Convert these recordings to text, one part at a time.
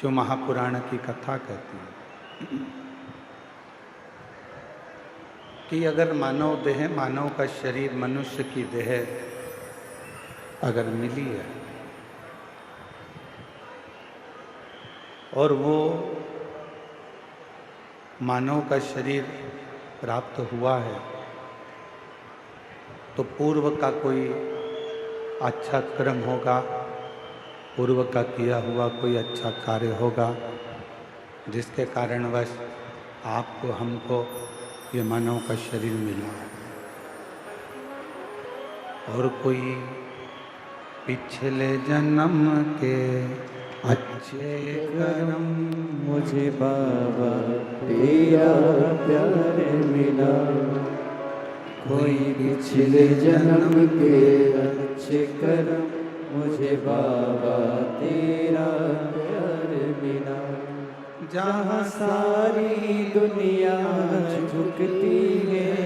शिव महापुराण की कथा कहती है कि अगर मानव देह, मानव का शरीर, मनुष्य की देह अगर मिली है और वो मानव का शरीर प्राप्त हुआ है तो पूर्व का कोई अच्छा कर्म होगा, पूर्व का किया हुआ कोई अच्छा कार्य होगा जिसके कारणवश आपको, हमको ये मानव का शरीर मिला। और कोई पिछले जन्म के अच्छे कर्म मुझे बाबा तेरा प्यार मिला। कोई पिछले जन्म के अच्छे कर्म मुझे बाबा तेरा प्यार मिला। जहाँ सारी दुनिया झुकती है,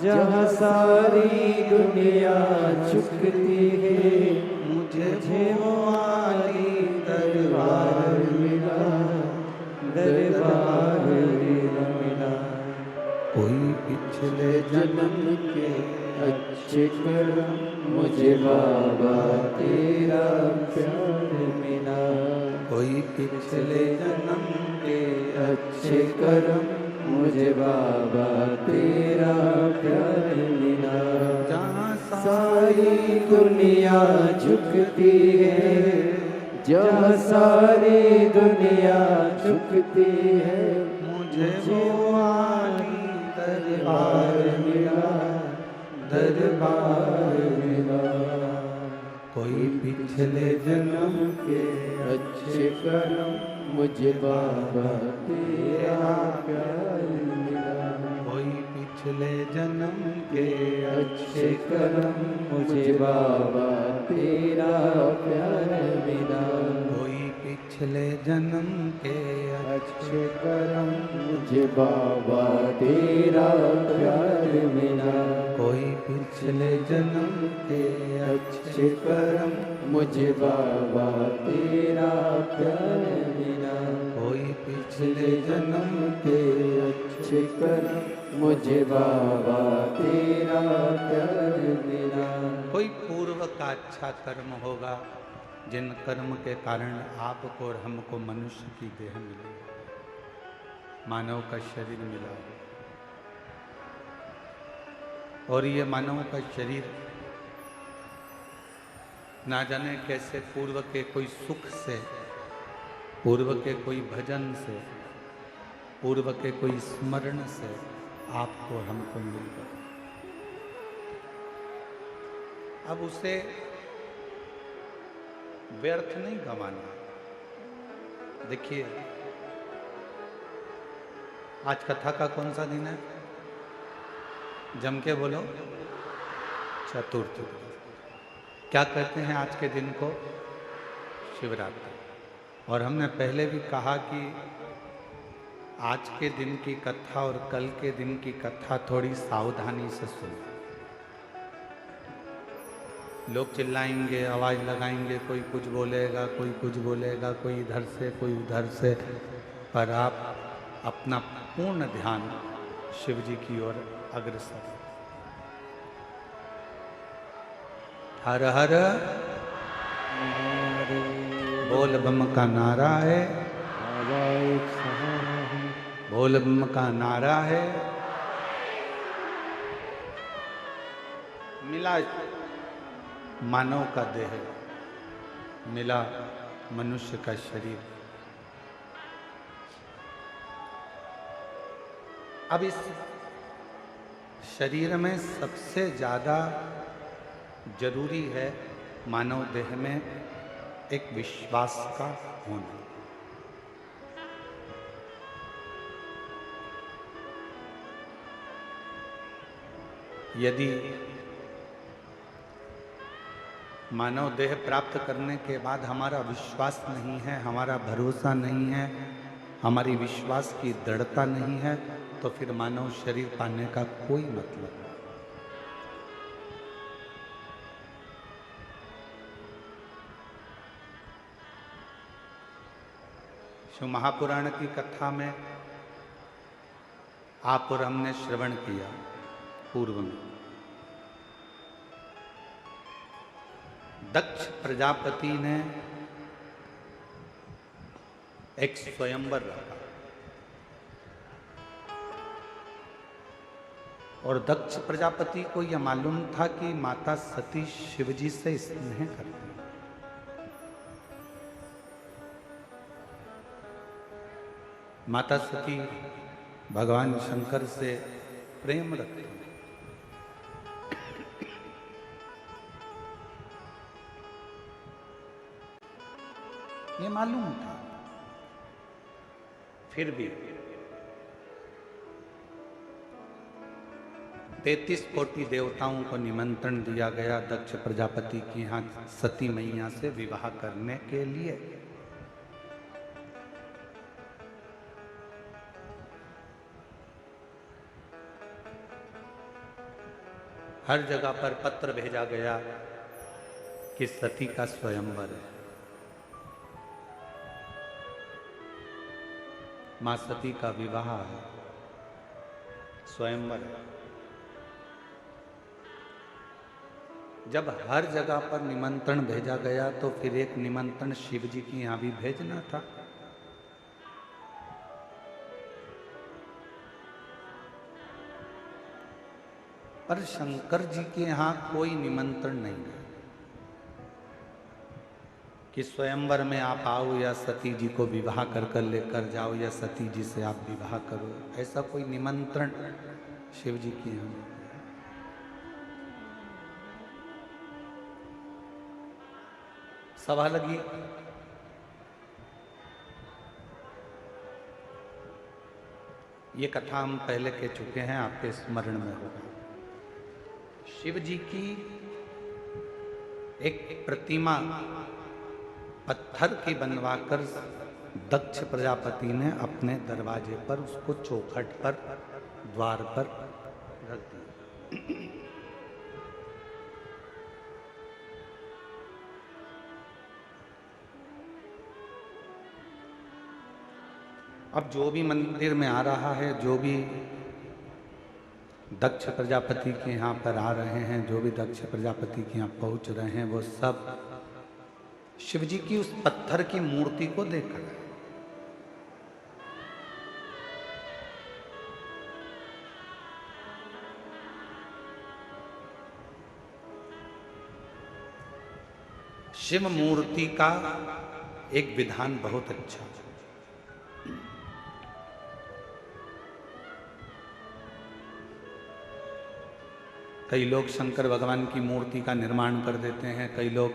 जहाँ सारी दुनिया झुकती है, मुझे वो आली दरबार मिला, दरबार मिला। कोई पिछले जन्म के अच्छे कर्म मुझे बाबा तेरा प्यार मिला। कोई पिछले जन्म के अच्छे कर्म मुझे बाबा तेरा प्यार मिला। जहाँ सारी दुनिया झुकती है, जहाँ सारी दुनिया झुकती है, मुझे वो आली दरबार मिला, दरबार मिला। कोई पिछले जन्म के अच्छे कर्म मुझे बाबा तेरा प्यार मिला। कोई पिछले जन्म के अच्छे कर्म मुझे बाबा तेरा प्यार मिला। कोई पिछले जन्म के अच्छे कर्म मुझे बाबा तेरा प्यार मिला। कोई पिछले जन्म के अच्छे कर्म मुझे बाबा तेरा प्यार मिला। कोई पिछले जन्म के अच्छे कर्म मुझे बाबा तेरा प्यार मिला। कोई पूर्व का अच्छा कर्म होगा जिन कर्म के कारण आपको और हमको मनुष्य की देह मिली, मानव का शरीर मिला। और ये मानव का शरीर ना जाने कैसे पूर्व के कोई सुख से, पूर्व के कोई भजन से, पूर्व के कोई स्मरण से आपको हमको मिल गया। अब उसे व्यर्थ नहीं गंवाना। देखिए, आज कथा का कौन सा दिन है? जम के बोलो। चतुर्थी। क्या कहते हैं आज के दिन को? शिवरात्रि। और हमने पहले भी कहा कि आज के दिन की कथा और कल के दिन की कथा थोड़ी सावधानी से सुनो। लोग चिल्लाएंगे, आवाज़ लगाएंगे, कोई कुछ बोलेगा, कोई कुछ बोलेगा, कोई इधर से कोई उधर से, पर आप अपना पूर्ण ध्यान शिव जी की ओर अग्रसर। हर हर बोल बम का नारा है, बोल बम का नारा है। मिला मानव का देह, मिला मनुष्य का शरीर। अब इस शरीर में सबसे ज़्यादा जरूरी है मानव देह में एक विश्वास का होना। यदि मानव देह प्राप्त करने के बाद हमारा विश्वास नहीं है, हमारा भरोसा नहीं है, हमारी विश्वास की दृढ़ता नहीं है, तो फिर मानव शरीर पाने का कोई मतलब नहीं। शिव महापुराण की कथा में आप और हमने श्रवण किया पूर्व में। दक्ष प्रजापति ने एक स्वयंवर रखा और दक्ष प्रजापति को यह मालूम था कि माता सती शिवजी से स्नेह करती है। माता सती भगवान शंकर से प्रेम रखती है। ये मालूम था, फिर भी 33 कोटि देवताओं को निमंत्रण दिया गया दक्ष प्रजापति की यहाँ सती मैया से विवाह करने के लिए। हर जगह पर पत्र भेजा गया कि सती का स्वयंवर है, मां सती का विवाह है, स्वयंवर है। जब हर जगह पर निमंत्रण भेजा गया तो फिर एक निमंत्रण शिव जी की यहां भी भेजना था। पर शंकर जी के यहां कोई निमंत्रण नहीं है कि स्वयंवर में आप आओ या सती जी को विवाह कर लेकर जाओ या सती जी से आप विवाह करो। ऐसा कोई निमंत्रण शिव जी की हम। सवाल लगी ये कथा हम पहले कह चुके हैं, आपके स्मरण में होगा। शिव जी की एक प्रतिमा पत्थर की बनवाकर दक्ष प्रजापति ने अपने दरवाजे पर, उसको चौखट पर, द्वार पर रख दिया। अब जो भी मंदिर में आ रहा है, जो भी दक्ष प्रजापति के यहाँ पर आ रहे हैं, जो भी दक्ष प्रजापति के यहाँ पहुंच रहे हैं, वो सब शिव जी की उस पत्थर की मूर्ति को देख रहे हैं। शिव मूर्ति का एक विधान बहुत अच्छा है। कई लोग शंकर भगवान की मूर्ति का निर्माण कर देते हैं, कई लोग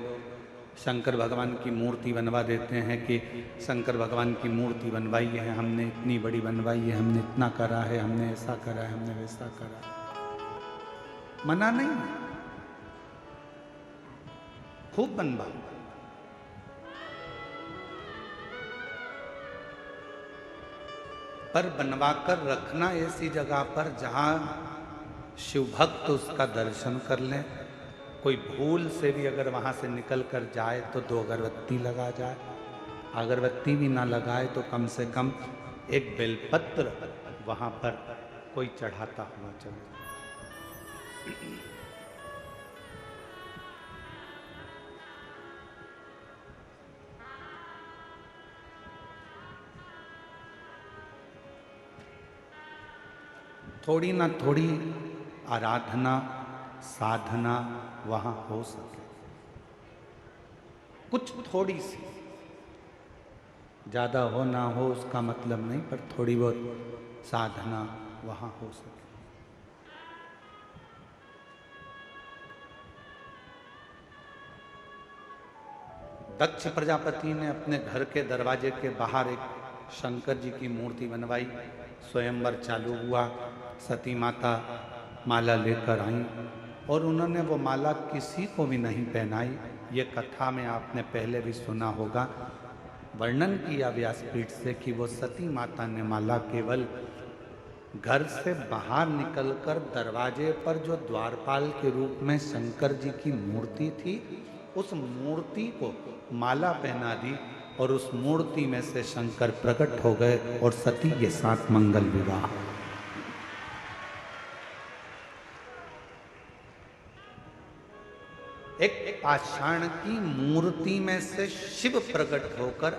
शंकर भगवान की मूर्ति बनवा देते हैं कि शंकर भगवान की मूर्ति बनवाई है हमने, इतनी बड़ी बनवाई है हमने, इतना करा है हमने, ऐसा करा है हमने, वैसा करा है। मना नहीं, खूब बनवाओ, पर बनवाकर रखना ऐसी जगह पर जहां शिव भक्त उसका दर्शन कर लें। कोई भूल से भी अगर वहां से निकल कर जाए तो 2 अगरबत्ती लगा जाए, अगरबत्ती भी ना लगाए तो कम से कम एक बेलपत्र वहां पर कोई चढ़ाता हुआ चले। थोड़ी ना थोड़ी आराधना साधना वहां हो सके, कुछ थोड़ी सी, ज्यादा हो ना हो उसका मतलब नहीं, पर थोड़ी बहुत साधना वहां हो सके। दक्ष प्रजापति ने अपने घर के दरवाजे के बाहर एक शंकर जी की मूर्ति बनवाई, स्वयंवर चालू हुआ, सती माता माला लेकर आई और उन्होंने वो माला किसी को भी नहीं पहनाई। ये कथा में आपने पहले भी सुना होगा, वर्णन किया व्यासपीठ से कि वो सती माता ने माला केवल घर से बाहर निकलकर दरवाजे पर जो द्वारपाल के रूप में शंकर जी की मूर्ति थी, उस मूर्ति को माला पहना दी और उस मूर्ति में से शंकर प्रकट हो गए और सती के साथ मंगल विवाह। एक पाषाण की मूर्ति में से शिव प्रकट होकर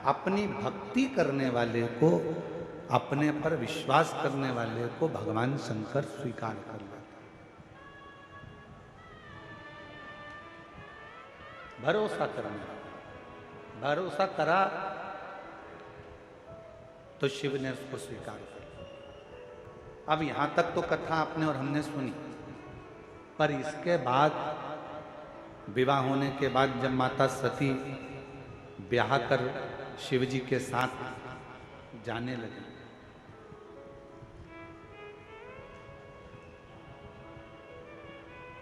अपनी भक्ति करने वाले को, अपने पर विश्वास करने वाले को भगवान शंकर स्वीकार कर लेते। भरोसा करने, भरोसा करा तो शिव ने उसको स्वीकार कर लिया। अब यहां तक तो कथा आपने और हमने सुनी, पर इसके बाद विवाह होने के बाद जब माता सती ब्याह कर शिव जी के साथ जाने लगे,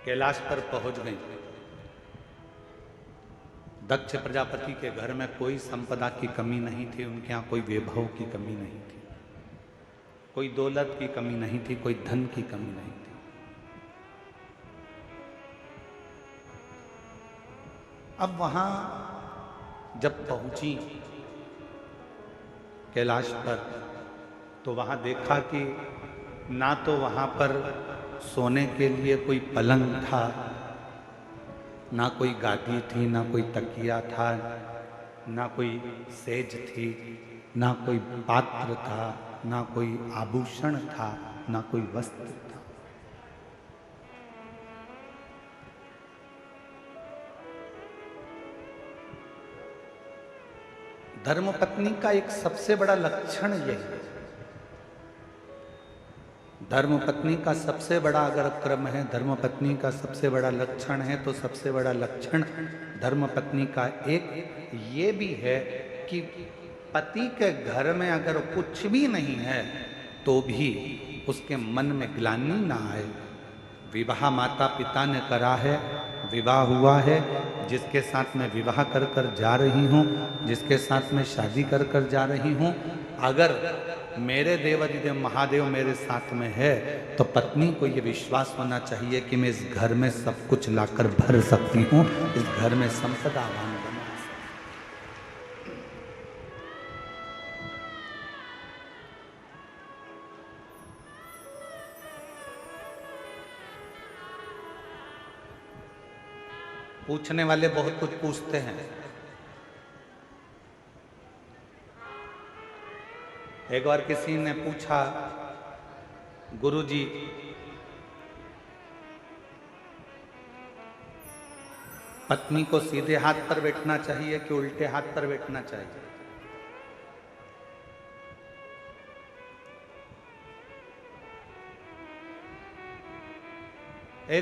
कैलाश पर पहुंच गई। दक्ष प्रजापति के घर में कोई संपदा की कमी नहीं थी, उनके यहाँ कोई वैभव की कमी नहीं थी, कोई दौलत की कमी नहीं थी, कोई धन की कमी नहीं थी। अब वहां जब पहुंची कैलाश पर, तो वहां देखा कि ना तो वहां पर सोने के लिए कोई पलंग था, ना कोई गादी थी, ना कोई तकिया था, ना कोई सेज थी, ना कोई पात्र था, ना कोई आभूषण था, ना कोई वस्त्र था। धर्मपत्नी का एक सबसे बड़ा लक्षण यही है। धर्मपत्नी का सबसे बड़ा अगर क्रम है, धर्मपत्नी का सबसे बड़ा लक्षण है, तो सबसे बड़ा लक्षण धर्मपत्नी का एक ये भी है कि पति के घर में अगर कुछ भी नहीं है तो भी उसके मन में ग्लानि ना आए। विवाह माता पिता ने करा है, विवाह हुआ है, जिसके साथ मैं विवाह कर कर जा रही हूँ, जिसके साथ मैं शादी कर कर जा रही हूँ, अगर मेरे देवाधिदेव महादेव मेरे साथ में है तो पत्नी को ये विश्वास होना चाहिए कि मैं इस घर में सब कुछ लाकर भर सकती हूँ, इस घर में संपदावान बना सकती हूँ। पूछने वाले बहुत कुछ पूछते हैं। एक बार किसी ने पूछा, गुरुजी पत्नी को सीधे हाथ पर बैठना चाहिए कि उल्टे हाथ पर बैठना चाहिए?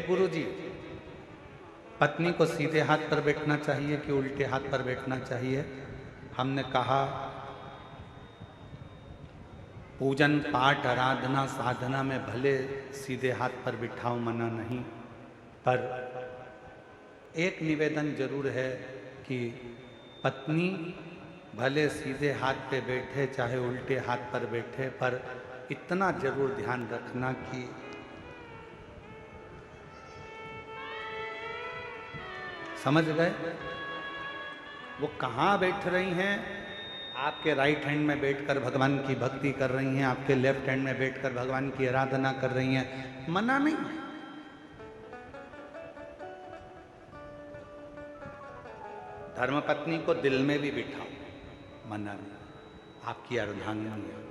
गुरुजी पत्नी को सीधे हाथ पर बैठना चाहिए कि उल्टे हाथ पर बैठना चाहिए? हमने कहा पूजन पाठ आराधना साधना में भले सीधे हाथ पर बिठाओ, मना नहीं, पर एक निवेदन जरूर है कि पत्नी भले सीधे हाथ पे बैठे चाहे उल्टे हाथ पर बैठे, पर इतना जरूर ध्यान रखना कि समझ गए वो कहाँ बैठ रही हैं। आपके राइट हैंड में बैठकर भगवान की भक्ति कर रही हैं, आपके लेफ्ट हैंड में बैठकर भगवान की आराधना कर रही हैं, मना नहीं। धर्मपत्नी को दिल में भी बिठाओ, मना नहीं, आपकी अर्धांगिनी है।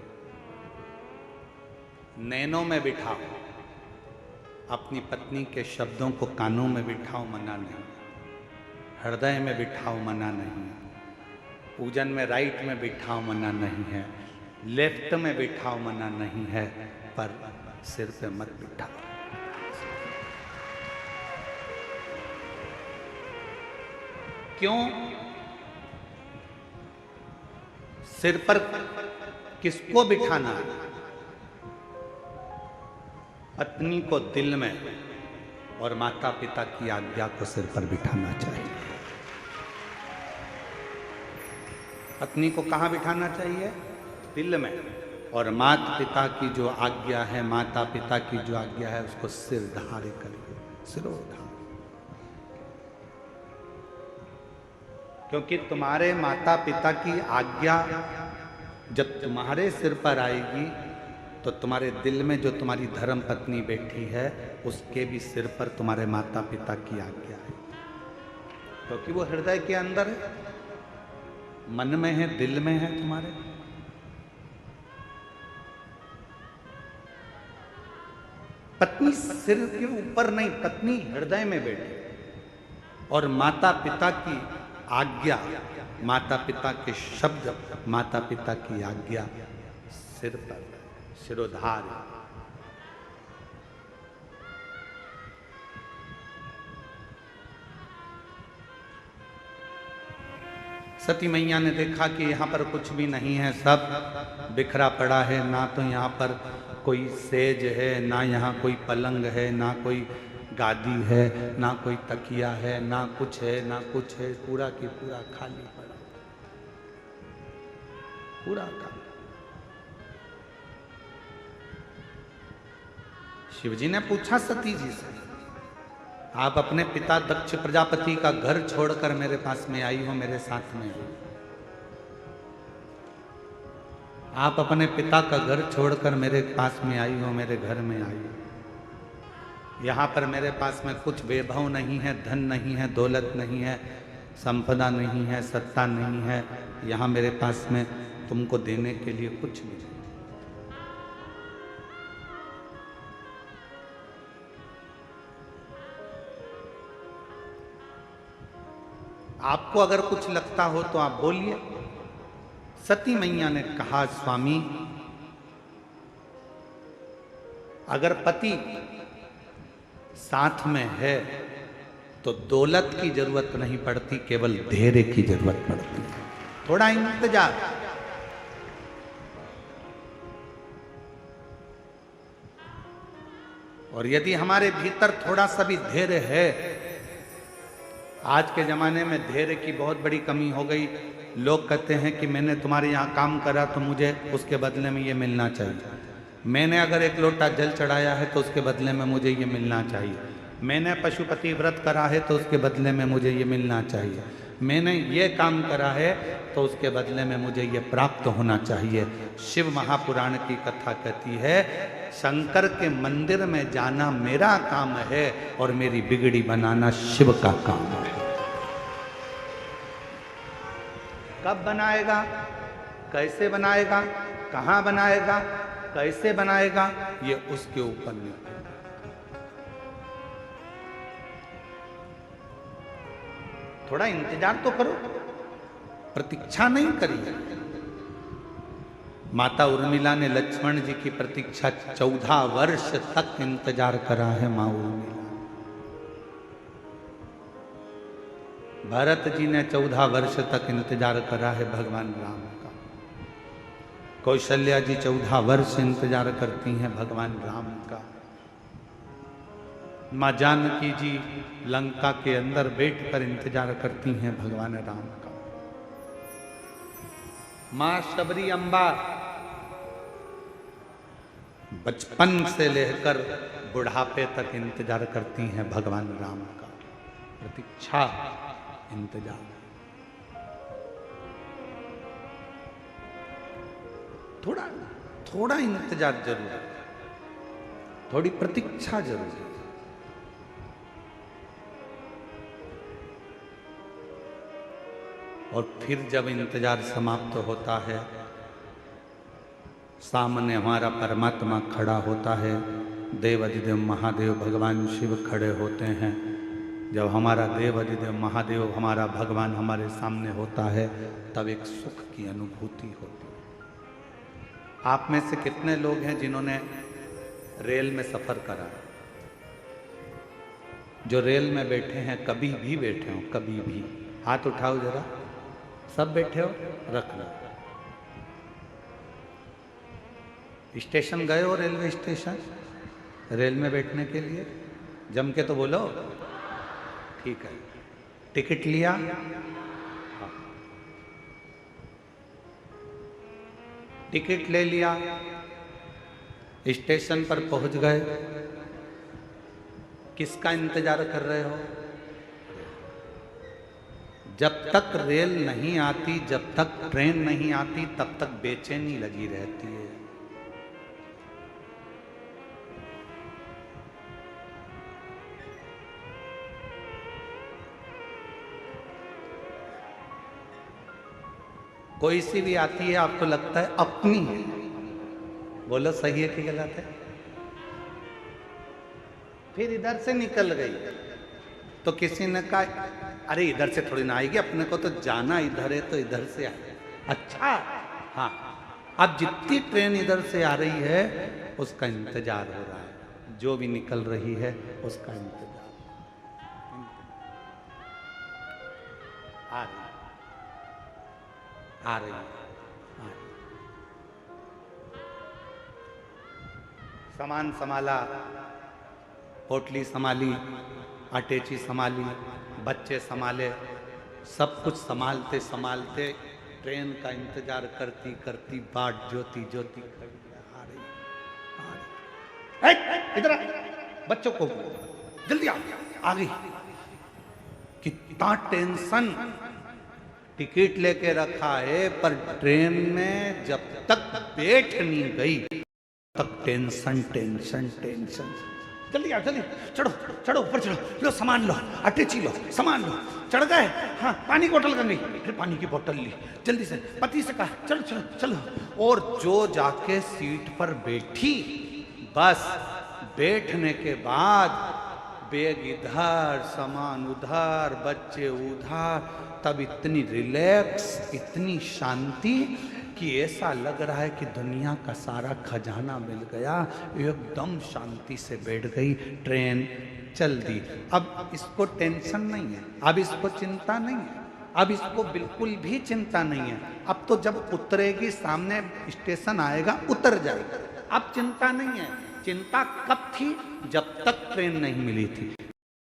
नैनों में बिठाओ, अपनी पत्नी के शब्दों को कानों में बिठाओ, मना नहीं। हृदय में बिठाओ, मना नहीं। पूजन में राइट में बिठाओ, मना नहीं है। लेफ्ट में बिठाओ, मना नहीं है, पर सिर पे मत बिठाओ। क्यों? सिर पर किसको बिठाना है? पत्नी को दिल में और माता पिता की आज्ञा को सिर पर बिठाना चाहिए। पत्नी को कहाँ बिठाना चाहिए? दिल में। और माता पिता की जो आज्ञा है, माता पिता की जो आज्ञा है, उसको सिर धारे करिए, सिरोधार। क्योंकि तुम्हारे माता पिता की आज्ञा जब तुम्हारे सिर पर आएगी तो तुम्हारे दिल में जो तुम्हारी धर्म पत्नी बैठी है उसके भी सिर पर तुम्हारे माता पिता की आज्ञा है, क्योंकि वो हृदय के अंदर है, मन में है, दिल में है तुम्हारे। पत्नी सिर के ऊपर नहीं, पत्नी हृदय में बैठी, और माता पिता की आज्ञा, माता पिता के शब्द, माता पिता की आज्ञा सिर पर, शिरोधार। सती मैया ने देखा कि यहाँ पर कुछ भी नहीं है, सब बिखरा पड़ा है, ना तो यहाँ पर कोई सेज है, ना यहाँ कोई पलंग है, ना कोई गादी है, ना कोई तकिया है, ना कुछ है, ना कुछ है, पूरा की पूरा खाली पड़ा, पूरा खाली। शिवजी ने पूछा सती जी से, आप अपने पिता दक्ष प्रजापति का घर छोड़कर मेरे पास में आई हो, मेरे साथ में हो। आप अपने पिता का घर छोड़कर मेरे पास में आई हो, मेरे घर में आई हो। यहाँ पर मेरे पास में कुछ वैभव नहीं है, धन नहीं है, दौलत नहीं है, संपदा नहीं है, सत्ता नहीं है। यहाँ मेरे पास में तुमको देने के लिए कुछ नहीं। आपको अगर कुछ लगता हो तो आप बोलिए। सती मैया ने कहा, स्वामी, अगर पति साथ में है तो दौलत की जरूरत नहीं पड़ती, केवल धैर्य की जरूरत पड़ती है, थोड़ा इंतजार। और यदि हमारे भीतर थोड़ा सा भी धैर्य है, आज के ज़माने में धैर्य की बहुत बड़ी कमी हो गई। लोग कहते हैं कि मैंने तुम्हारे यहाँ काम करा तो मुझे उसके बदले में ये मिलना चाहिए। मैंने अगर एक लोटा जल चढ़ाया है तो उसके बदले में मुझे ये मिलना चाहिए। मैंने पशुपति व्रत करा है तो उसके बदले में मुझे ये मिलना चाहिए। मैंने ये काम करा है तो उसके बदले में मुझे ये प्राप्त होना चाहिए। शिव महापुराण की कथा कहती है, शंकर के मंदिर में जाना मेरा काम है और मेरी बिगड़ी बनाना शिव का काम है। कब बनाएगा, कैसे बनाएगा, कहाँ बनाएगा, कैसे बनाएगा, ये उसके ऊपर निर्भर है। थोड़ा इंतजार तो करो, प्रतीक्षा नहीं करिए। माता उर्मिला ने लक्ष्मण जी की प्रतीक्षा 14 वर्ष तक इंतजार करा है। माँ उर्मिला, भरत जी ने 14 वर्ष तक इंतजार करा है भगवान राम का। कौशल्या जी 14 वर्ष इंतजार करती हैं भगवान राम का। माँ जानकी जी लंका के अंदर बैठकर इंतजार करती हैं भगवान राम का। माँ शबरी अम्बा बचपन से लेकर बुढ़ापे तक इंतजार करती हैं भगवान राम का। प्रतीक्षा, इंतजार। थोड़ा थोड़ा इंतजार जरूर है, थोड़ी प्रतीक्षा जरूर है। और फिर जब इंतजार समाप्त होता है, सामने हमारा परमात्मा खड़ा होता है। देवाधिदेव महादेव भगवान शिव खड़े होते हैं। जब हमारा देवाधिदेव महादेव, हमारा भगवान हमारे सामने होता है, तब एक सुख की अनुभूति होती है। आप में से कितने लोग हैं जिन्होंने रेल में सफर करा? जो रेल में बैठे हैं, कभी भी बैठे हो, कभी भी हाथ उठाओ जरा। सब बैठे हो? रख लो। स्टेशन गए हो? रेलवे स्टेशन, रेल में बैठने के लिए जम के तो बोलो। ठीक है, टिकट लिया? हाँ। टिकट ले लिया, स्टेशन पर पहुंच गए। किसका इंतजार कर रहे हो? जब तक रेल नहीं आती, जब तक ट्रेन नहीं आती, तब तक बेचैनी लगी रहती है। कोई सी भी आती है आपको लगता है अपनी है। बोलो सही है कि गलत है? फिर इधर से निकल गई तो किसी ने कहा अरे इधर से थोड़ी ना आएगी, अपने को तो जाना इधर है तो इधर से आए। अच्छा हाँ, अब जितनी ट्रेन इधर से आ रही है उसका इंतजार हो रहा है, जो भी निकल रही है उसका इंतजार आ रही है। सामान संभाला, पोटली संभाली, अटैची संभाली, बच्चे संभाले, सब कुछ संभालते संभालते ट्रेन का इंतजार करती करती बाट जोती जोती आ रही। इधर बच्चों को जल्दी आ गई। कितना टेंशन, टिकट लेके रखा है पर ट्रेन में जब तक बैठ नहीं गई तब टेंशन टेंशन टेंशन। जल्दी आओ, जल्दी चढ़ो चढ़ो, ऊपर चढ़ो, लो सामान लो, अटैची लो, सामान लो। चढ़ गए? हाँ, पानी की बोतल कर गई, फिर पानी की बोतल ली, जल्दी से पति से कहा चलो चलो चलो। और जो जाके सीट पर बैठी, बस बैठने के बाद बैग इधर, सामान उधर, बच्चे उधर, तब इतनी रिलैक्स, इतनी शांति कि ऐसा लग रहा है कि दुनिया का सारा खजाना मिल गया। एकदम शांति से बैठ गई, ट्रेन चल दी। अब इसको टेंशन नहीं है, अब इसको चिंता नहीं है, अब इसको बिल्कुल भी चिंता नहीं है। अब तो जब उतरेगी, सामने स्टेशन आएगा, उतर जाएगा, अब चिंता नहीं है। चिंता कब थी? जब तक ट्रेन नहीं मिली थी।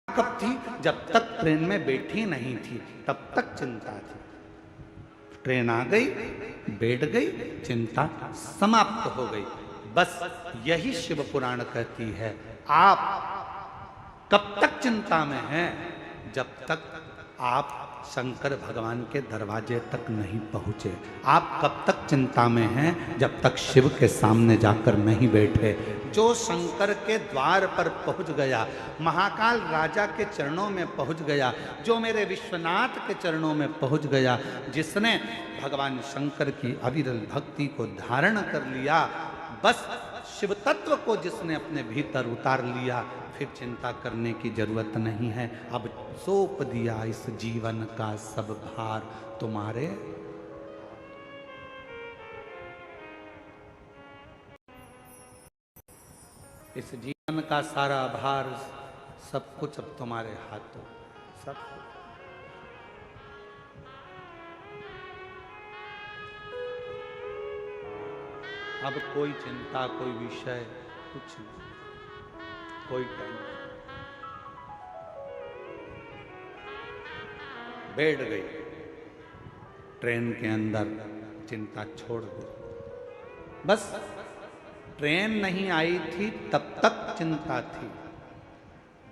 कब थी? जब तक ट्रेन में बैठी नहीं थी, तब तक चिंता थी। ट्रेन आ गई, बैठ गई, चिंता समाप्त हो गई। बस यही शिव पुराण कहती है। आप कब तक चिंता में हैं? जब तक आप शंकर भगवान के दरवाजे तक नहीं पहुंचे। आप कब तक चिंता में हैं? जब तक शिव के सामने जाकर नहीं बैठे। जो शंकर के द्वार पर पहुंच गया, महाकाल राजा के चरणों में पहुंच गया, जो मेरे विश्वनाथ के चरणों में पहुंच गया, जिसने भगवान शंकर की अविरल भक्ति को धारण कर लिया, बस शिव तत्व को जिसने अपने भीतर उतार लिया, फिर चिंता करने की जरूरत नहीं है। अब सौंप दिया इस जीवन का सब भार तुम्हारे। इस जीवन का सारा भार, सब कुछ अब तुम्हारे हाथों, सब कुछ। अब कोई चिंता, कोई विषय, कुछ नहीं, कोई टेंशन। बैठ गई ट्रेन के अंदर, चिंता छोड़ दी। बस ट्रेन नहीं आई थी तब तक चिंता थी,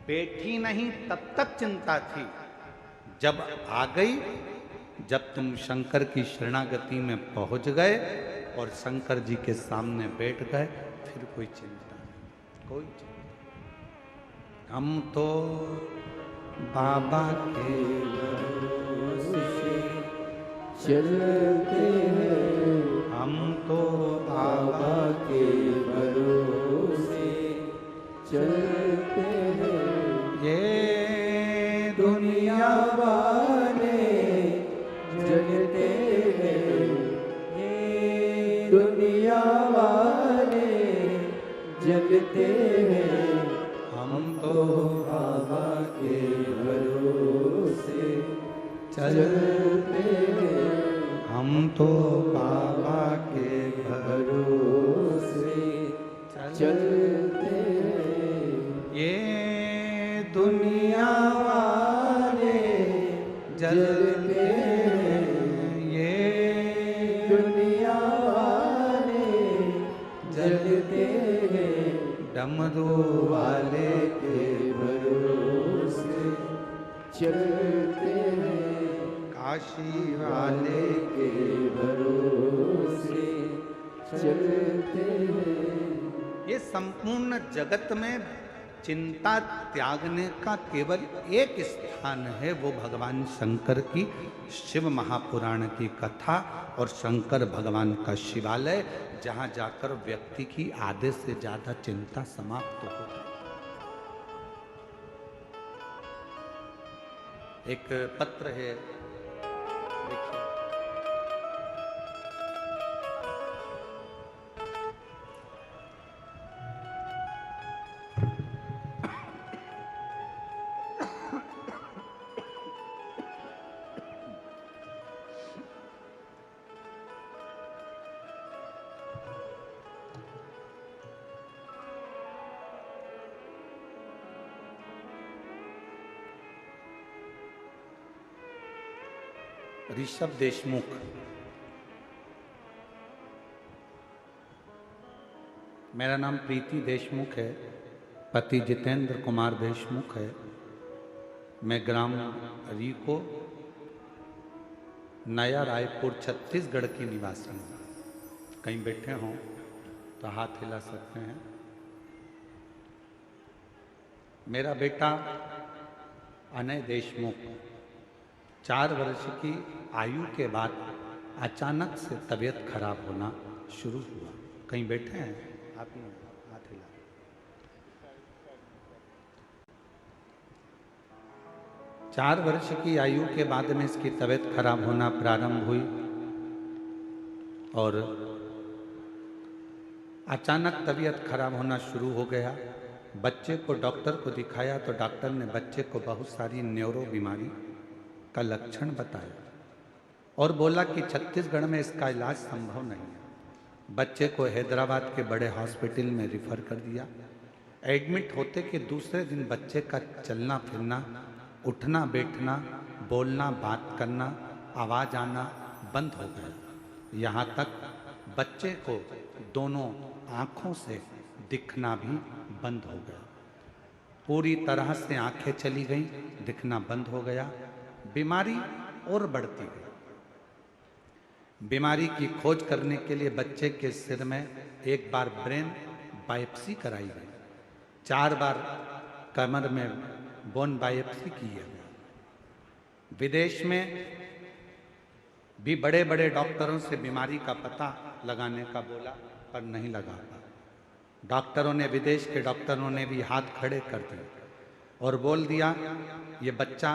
बैठी नहीं तब तक चिंता थी। जब आ गई, जब तुम शंकर की शरणागति में पहुंच गए और शंकर जी के सामने बैठ गए, फिर कोई चिंता नहीं, कोई चिंता। हम तो बाबा के भरोसे चलते हैं, हम तो बाबा के भरोसे चलते हैं। ये दुनिया वाले जलते हैं, ये दुनिया वाले जलते हैं। हम तो बाबा के भरोसे चलते हैं, हम तो बाबा के भरोसे चलते हैं। ये दुनिया वाले जलते हैं, ये दुनिया वाले जलते हैं। डमरू वाले के भरोसे चलते हैं। काशी वाले के भरोसे चलते हैं। ये संपूर्ण जगत में चिंता त्यागने का केवल एक स्थान है, वो भगवान शंकर की शिव महापुराण की कथा और शंकर भगवान का शिवालय, जहां जाकर व्यक्ति की आधे से ज्यादा चिंता समाप्त हो जाती। एक पत्र है, देखिए, ऋषभ देशमुख, मेरा नाम प्रीति देशमुख है, पति जितेंद्र कुमार देशमुख है। मैं ग्राम रीको, नया रायपुर, छत्तीसगढ़ की निवासी हूँ। कहीं बैठे हों तो हाथ हिला सकते हैं। मेरा बेटा अनय देशमुख 4 वर्ष की आयु के बाद अचानक से तबीयत खराब होना शुरू हुआ। कहीं बैठे हैं आप? ही हाथ हिला। चार वर्ष की आयु के बाद में इसकी तबीयत खराब होना प्रारंभ हुई और अचानक तबीयत खराब होना शुरू हो गया। बच्चे को डॉक्टर को दिखाया तो डॉक्टर ने बच्चे को बहुत सारी न्यूरो बीमारी का लक्षण बताया और बोला कि छत्तीसगढ़ में इसका इलाज संभव नहीं है। बच्चे को हैदराबाद के बड़े हॉस्पिटल में रिफर कर दिया। एडमिट होते कि दूसरे दिन बच्चे का चलना फिरना, उठना बैठना, बोलना बात करना, आवाज़ आना बंद हो गया। यहाँ तक बच्चे को दोनों आँखों से दिखना भी बंद हो गया। पूरी तरह से आंखें चली गईं, दिखना बंद हो गया। बीमारी और बढ़ती गई। बीमारी की खोज करने के लिए बच्चे के सिर में एक बार ब्रेन बायोप्सी कराई गई, 4 बार कमर में बोन बायोप्सी की गई। विदेश में भी बड़े बड़े डॉक्टरों से बीमारी का पता लगाने का बोला, पर नहीं लगा पाया। डॉक्टरों ने, विदेश के डॉक्टरों ने भी हाथ खड़े कर दिए और बोल दिया ये बच्चा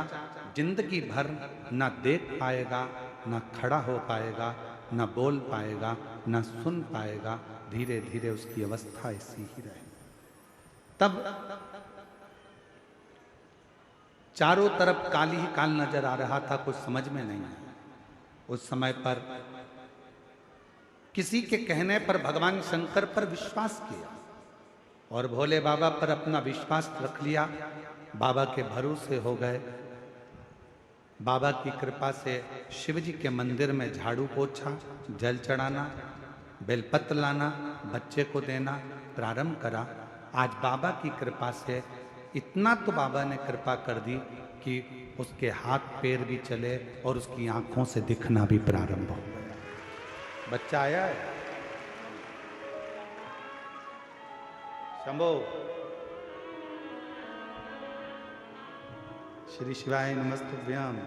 जिंदगी भर न देख पाएगा, न खड़ा हो पाएगा, न बोल पाएगा, न सुन पाएगा। धीरे धीरे उसकी अवस्था ऐसी ही रहेगी। तब चारों तरफ काली ही काल नजर आ रहा था, कुछ समझ में नहीं आया। उस समय पर किसी के कहने पर भगवान शंकर पर विश्वास किया और भोले बाबा पर अपना विश्वास रख लिया। बाबा के भरोसे हो गए। बाबा की कृपा से शिव जी के मंदिर में झाड़ू पोछा, जल चढ़ाना, बेलपत्र लाना, बच्चे को देना प्रारंभ करा। आज बाबा की कृपा से इतना तो बाबा ने कृपा कर दी कि उसके हाथ पैर भी चले और उसकी आंखों से दिखना भी प्रारंभ हो गया। बच्चा आया है। शंभो श्री शिवाय नमस्तुभ्यम।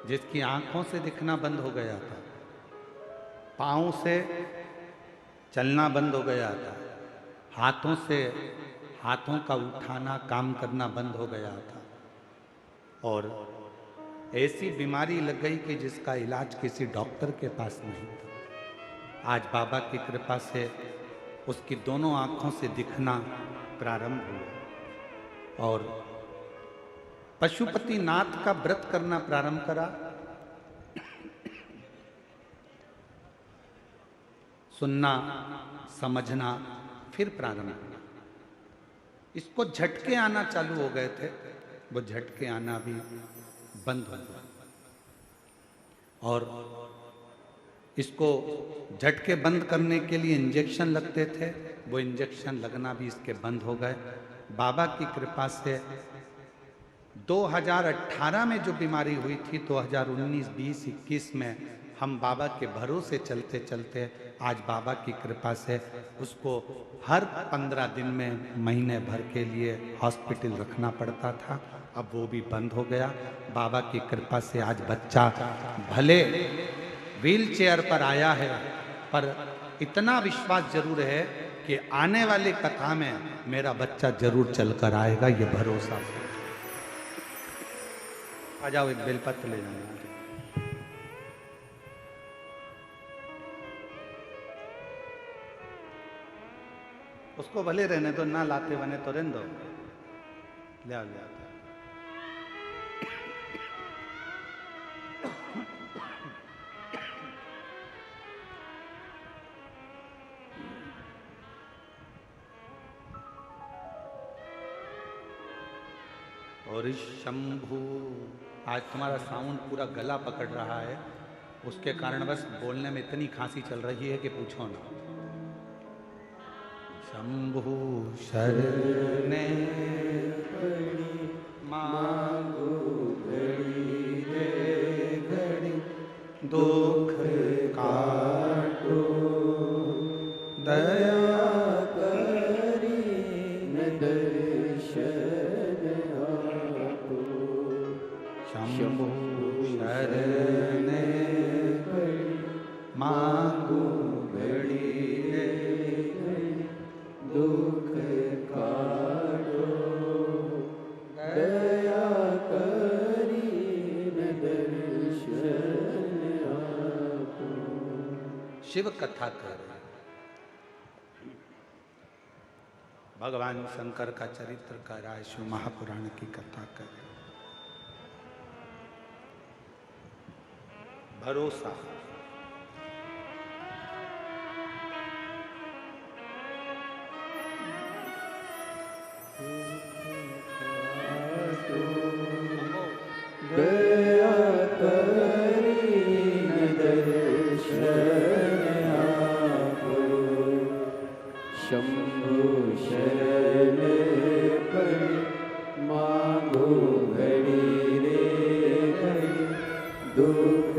जिसकी आंखों से दिखना बंद हो गया था, पाँव से चलना बंद हो गया था, हाथों से हाथों का उठाना काम करना बंद हो गया था और ऐसी बीमारी लग गई कि जिसका इलाज किसी डॉक्टर के पास नहीं था। आज बाबा की कृपा से उसकी दोनों आंखों से दिखना प्रारंभ हुआ और पशुपति नाथ का व्रत करना प्रारंभ करा। सुनना, समझना फिर प्रारंभ हुआ। इसको झटके आना चालू हो गए थे, वो झटके आना भी बंद हो गया और इसको झटके बंद करने के लिए इंजेक्शन लगते थे, वो इंजेक्शन लगना भी इसके बंद हो गए बाबा की कृपा से 2018 में जो बीमारी हुई थी, 2019, 20, 21 में हम बाबा के भरोसे चलते चलते आज बाबा की कृपा से उसको हर 15 दिन में महीने भर के लिए हॉस्पिटल रखना पड़ता था। अब वो भी बंद हो गया। बाबा की कृपा से आज बच्चा भले व्हील चेयर पर आया है, पर इतना विश्वास जरूर है कि आने वाली कथा में मेरा बच्चा जरूर चलकर आएगा, ये भरोसा। आ जाओ, एक बेलपत्र ले जाना। उसको भले रहने दो, ना लाते बने तो रहने दो। ले आओ, ले आओ। और शंभु, आज तुम्हारा साउंड पूरा गला पकड़ रहा है, उसके कारण बस बोलने में इतनी खांसी चल रही है कि पूछो ना। शंभु शरणे मांगो घड़ी रे घड़ी, दुख काटो दया करी न दर्शन आपो। शंभु शरणे मांगो घड़ी रे दुख काटो दया करी न दर्शन आपो। शिव कथा कर, भगवान शंकर का चरित्र का राय शिव महापुराण की कथा करे। भरोसा, दया करी न दर्शन आपो। शंभु शरण पड़ी मांगो घड़ी रे घड़ी, दुख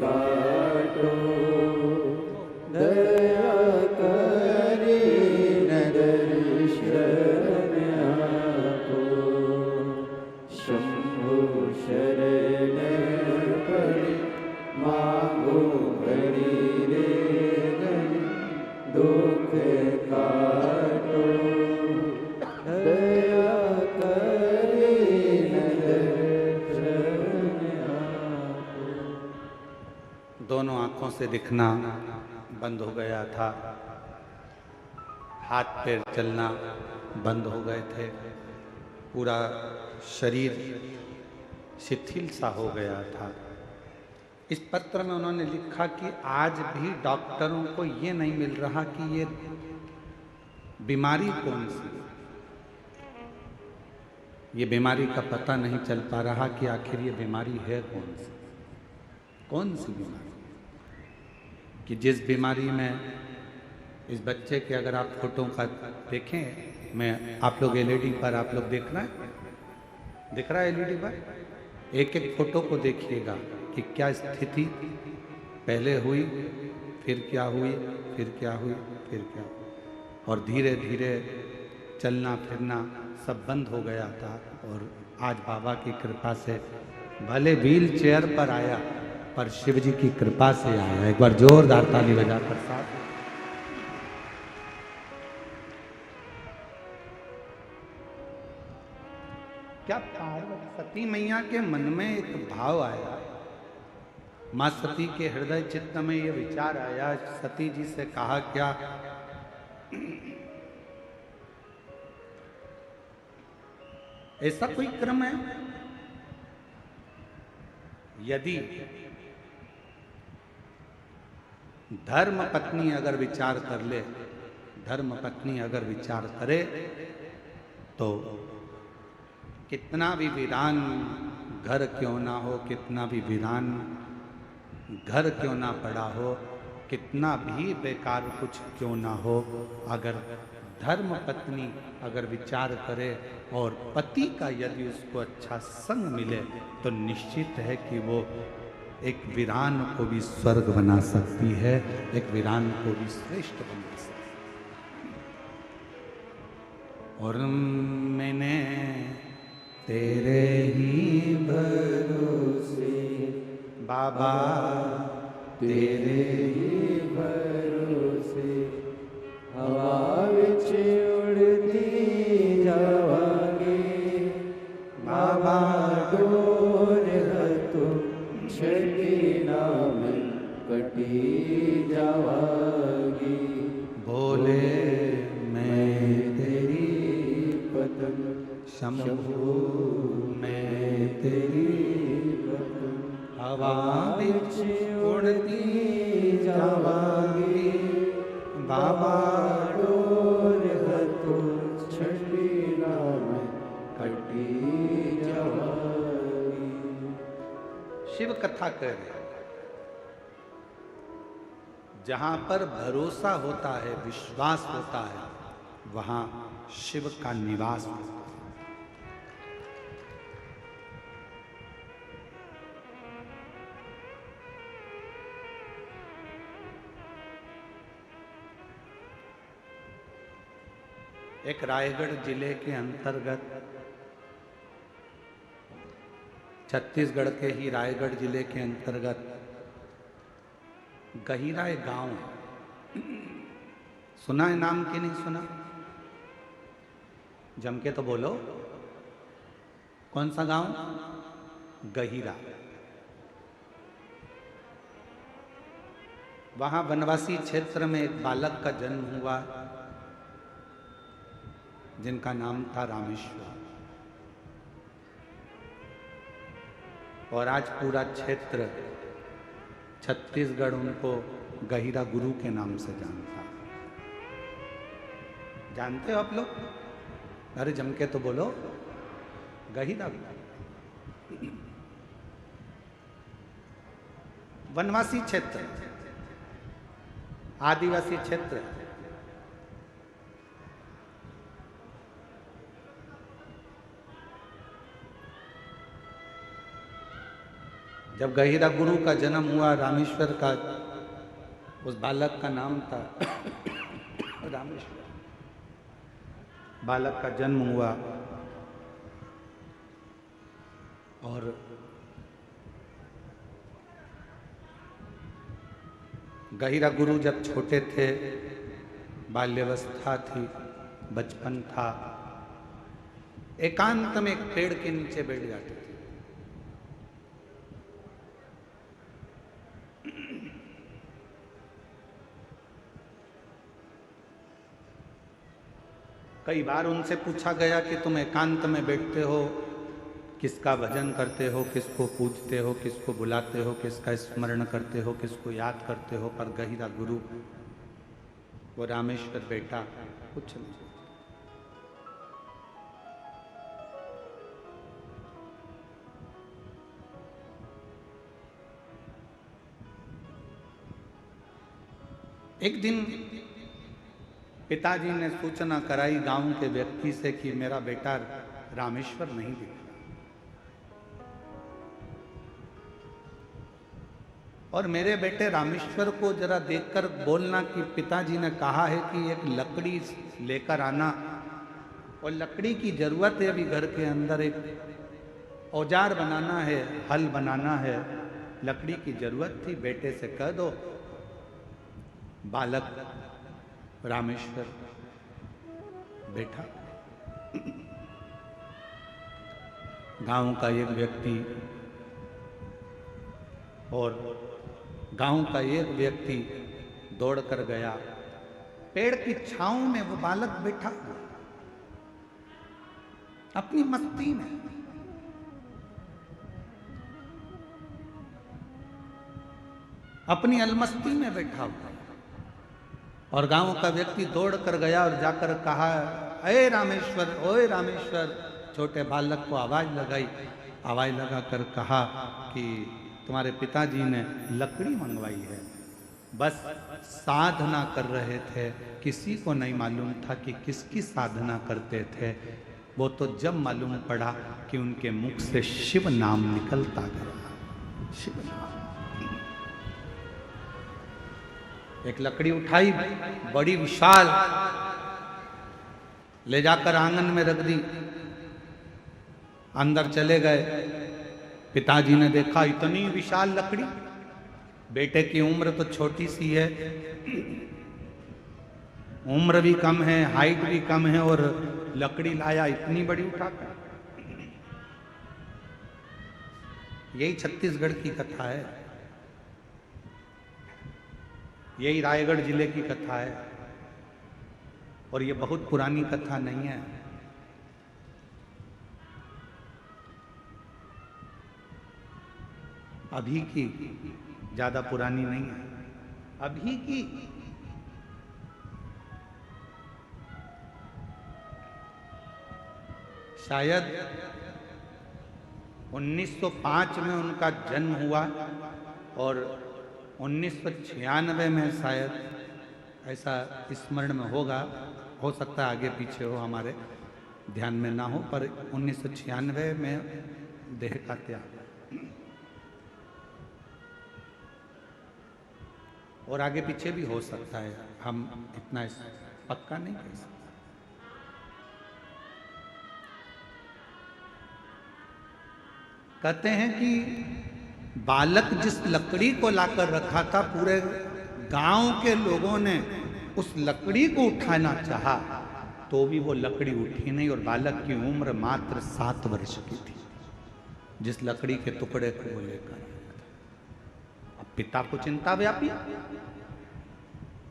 काटो दया करी न दर्शन आपो। शंभु शरण पड़ी मांगो घड़ी रे घड़ी, दुख काटो दया करी न दर्शन आपो। दोनों आंखों से दिखना बंद हो गया था, हाथ पैर चलना बंद हो गए थे, पूरा शरीर शिथिल सा हो गया था। इस पत्र में उन्होंने लिखा कि आज भी डॉक्टरों को ये नहीं मिल रहा कि ये बीमारी कौन सी, ये बीमारी का पता नहीं चल पा रहा कि आखिर ये बीमारी है कौन सी बीमारी, कि जिस बीमारी में इस बच्चे के अगर आप फोटो का देखें, मैं आप लोग एलईडी पर आप लोग देख रहे हैं, दिख रहा है एलईडी पर, एक एक फोटो को देखिएगा कि क्या स्थिति पहले हुई, फिर क्या हुई, फिर क्या हुई, फिर क्या हुई, और धीरे धीरे चलना फिरना सब बंद हो गया था। और आज बाबा की कृपा से भले व्हील चेयर पर आया, पर शिव जी की कृपा से आया। एक बार जोरदार ताली बजाकर साथ। क्या पार्वती सती मैया के मन में एक भाव आया, मां सती के हृदय चित्त में यह विचार आया, सती जी से कहा क्या, ऐसा कोई क्रम है, यदि धर्म पत्नी अगर विचार कर ले, धर्म पत्नी अगर विचार करे, तो कितना भी वीरान घर क्यों ना हो, कितना भी वीरान घर क्यों ना पड़ा हो, कितना भी बेकार कुछ क्यों ना हो, अगर धर्म पत्नी अगर विचार करे और पति का यदि उसको अच्छा संग मिले तो निश्चित है कि वो एक वीरान को भी स्वर्ग बना सकती है, एक वीरान को भी श्रेष्ठ बना सकती है। और मैंने तेरे ही भरोसे बाबा, तेरे ही भरोसे हवा विच उड़ती जावांगे बाबा, डोर हथो छड़ी नाम कटी जावांगी। बोले मैं तेरी पतंग शंभू, मैं तेरी हवा बिच उड़ती जावांगी बाबा, डोर हथो छड़ी नाम कटी जावांगी। शिव कथा कह रहे, जहां पर भरोसा होता है, विश्वास होता है, वहां शिव का निवास होता है। एक रायगढ़ जिले के अंतर्गत, छत्तीसगढ़ के ही रायगढ़ जिले के अंतर्गत गहिरा एक गांव है। सुना है नाम कि नहीं सुना? जम के तो बोलो, कौन सा गांव? गहिरा। वहां वनवासी क्षेत्र में एक बालक का जन्म हुआ जिनका नाम था रामेश्वर। और आज पूरा क्षेत्र छत्तीसगढ़ उनको गहिरा गुरु के नाम से जानता है। जानते हो आप लोग? अरे जम के तो बोलो, गहिरा। वनवासी क्षेत्र, आदिवासी क्षेत्र। जब गहिरा गुरु का जन्म हुआ, रामेश्वर का, उस बालक का नाम था रामेश्वर। बालक का जन्म हुआ और गहिरा गुरु जब छोटे थे, बाल्यावस्था थी, बचपन था, एकांत में एक पेड़ के नीचे बैठ जाते थे। कई बार उनसे पूछा गया कि तुम एकांत में बैठते हो, किसका भजन करते हो, किसको पूजते हो, किसको बुलाते हो, किसका स्मरण करते हो, किसको याद करते हो? पर गहिरा गुरु, वो रामेश्वर बेटा, कुछ नहीं। एक दिन पिताजी ने सूचना कराई गांव के व्यक्ति से कि मेरा बेटा रामेश्वर नहीं दिख रहा, और मेरे बेटे रामेश्वर को जरा देखकर बोलना कि पिताजी ने कहा है कि एक लकड़ी लेकर आना, और लकड़ी की जरूरत है अभी घर के अंदर, एक औजार बनाना है, हल बनाना है, लकड़ी की जरूरत थी, बेटे से कह दो। बालक रामेश्वर बैठा। गांव का एक व्यक्ति और गांव का एक व्यक्ति दौड़ कर गया। पेड़ की छांव में वो बालक बैठा हुआ अपनी मस्ती में। अपनी अलमस्ती में बैठा हुआ, और गांव का व्यक्ति दौड़ कर गया और जाकर कहा, अरे रामेश्वर, ओए रामेश्वर। छोटे बालक को आवाज लगाई, आवाज लगाकर कहा कि तुम्हारे पिताजी ने लकड़ी मंगवाई है, बस साधना कर रहे थे, किसी को नहीं मालूम था कि किसकी साधना करते थे। वो तो जब मालूम पड़ा कि उनके मुख से शिव नाम निकलता गया, शिव नाम। एक लकड़ी उठाई बड़ी विशाल, ले जाकर आंगन में रख दी, अंदर चले गए। पिताजी ने देखा इतनी विशाल लकड़ी, बेटे की उम्र तो छोटी सी है, उम्र भी कम है, हाइट भी कम है, और लकड़ी लाया इतनी बड़ी उठाकर। यही छत्तीसगढ़ की कथा है, यही रायगढ़ जिले की कथा है, और ये बहुत पुरानी कथा नहीं है। अभी की, ज्यादा पुरानी नहीं है, अभी की। शायद 1905 में उनका जन्म हुआ और 1996 में शायद, ऐसा स्मरण में होगा, हो सकता है आगे पीछे हो, हमारे ध्यान में ना हो, पर 1996 में देह का त्याग। और आगे पीछे भी हो सकता है, हम इतना पक्का नहीं कह सकते। कहते हैं कि बालक जिस लकड़ी को लाकर रखा था, पूरे गांव के लोगों ने उस लकड़ी को उठाना चाहा तो भी वो लकड़ी उठी नहीं, और बालक की उम्र मात्र 7 वर्ष की थी, जिस लकड़ी के टुकड़े को वो लेकर। अब पिता को चिंता व्यापी,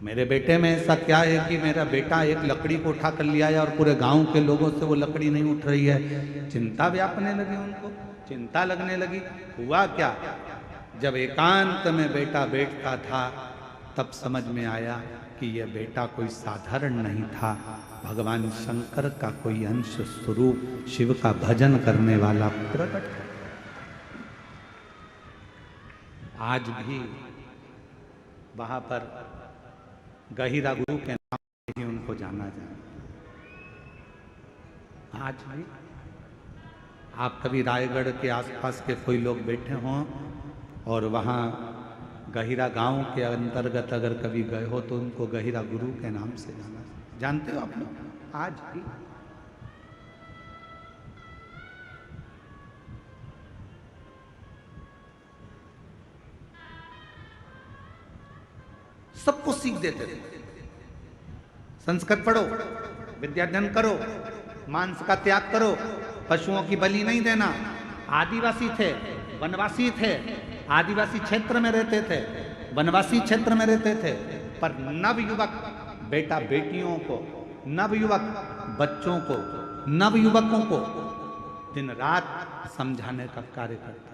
मेरे बेटे में ऐसा क्या है कि मेरा बेटा एक लकड़ी को उठा कर लिया है और पूरे गांव के लोगों से वो लकड़ी नहीं उठ रही है। चिंता व्यापने लगी उनको, चिंता लगने लगी। हुआ क्या, जब एकांत में बेटा बैठता था तब समझ में आया कि यह बेटा कोई साधारण नहीं था, भगवान शंकर का कोई अंश स्वरूप, शिव का भजन करने वाला प्रकट। आज भी वहां पर गहिरा गुरु के नाम से ही उनको जाना जाए। आज भी आप कभी रायगढ़ के आसपास के कोई लोग बैठे हों और वहाँ गहिरा गांव के अंतर्गत अगर कभी गए हो तो उनको गहिरा गुरु के नाम से जाना। जानते हो आप लोग, आज भी सबको सीख देते थे। संस्कृत पढ़ो, विद्याध्ययन करो, मांस का त्याग करो, पशुओं की बलि नहीं देना। आदिवासी थे, वनवासी थे, आदिवासी क्षेत्र में रहते थे, वनवासी क्षेत्र में रहते थे, पर नव युवक बेटा बेटियों को, नव युवक बच्चों को, नव युवकों को दिन रात समझाने का कार्य करते।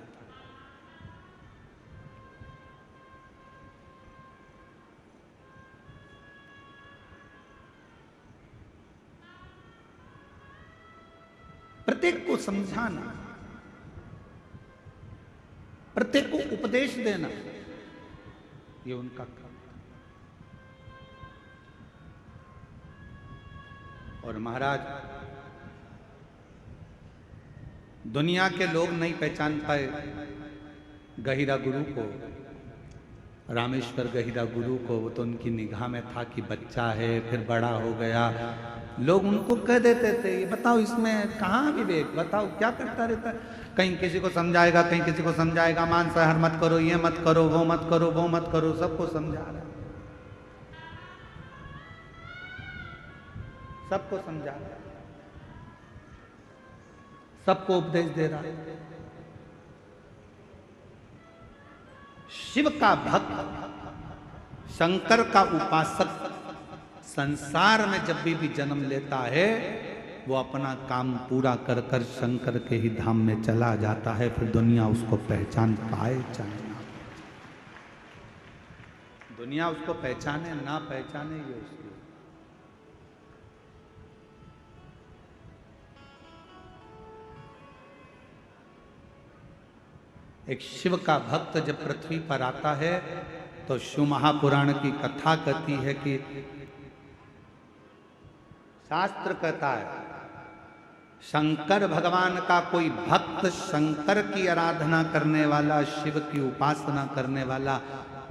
प्रत्येक को समझाना, प्रत्येक को उपदेश देना, ये उनका काम। और महाराज, दुनिया के लोग नहीं पहचान पाए गहिरा गुरु को, रामेश्वर गहिरा गुरु को। वो तो उनकी निगाह में था कि बच्चा है, फिर बड़ा हो गया। लोग उनको कह देते थे, ये बताओ इसमें कहाँ विवेक, बताओ क्या करता रहता है। कहीं किसी को समझाएगा, कहीं किसी को समझाएगा, मांसाहार मत करो, ये मत करो, वो मत करो, वो मत करो, सबको समझा रहा है, सबको समझा रहा है, सबको उपदेश दे रहा है। शिव का भक्त, शंकर का उपासक संसार में जब भी जन्म लेता है, वो अपना काम पूरा कर कर शंकर के ही धाम में चला जाता है। फिर दुनिया उसको पहचान पाए चाहे ना, दुनिया उसको पहचाने ना पहचाने, ये उसकी। एक शिव का भक्त जब पृथ्वी पर आता है तो शिव महापुराण की कथा कहती है कि शास्त्र कहता है शंकर भगवान का कोई भक्त, शंकर की आराधना करने वाला, शिव की उपासना करने वाला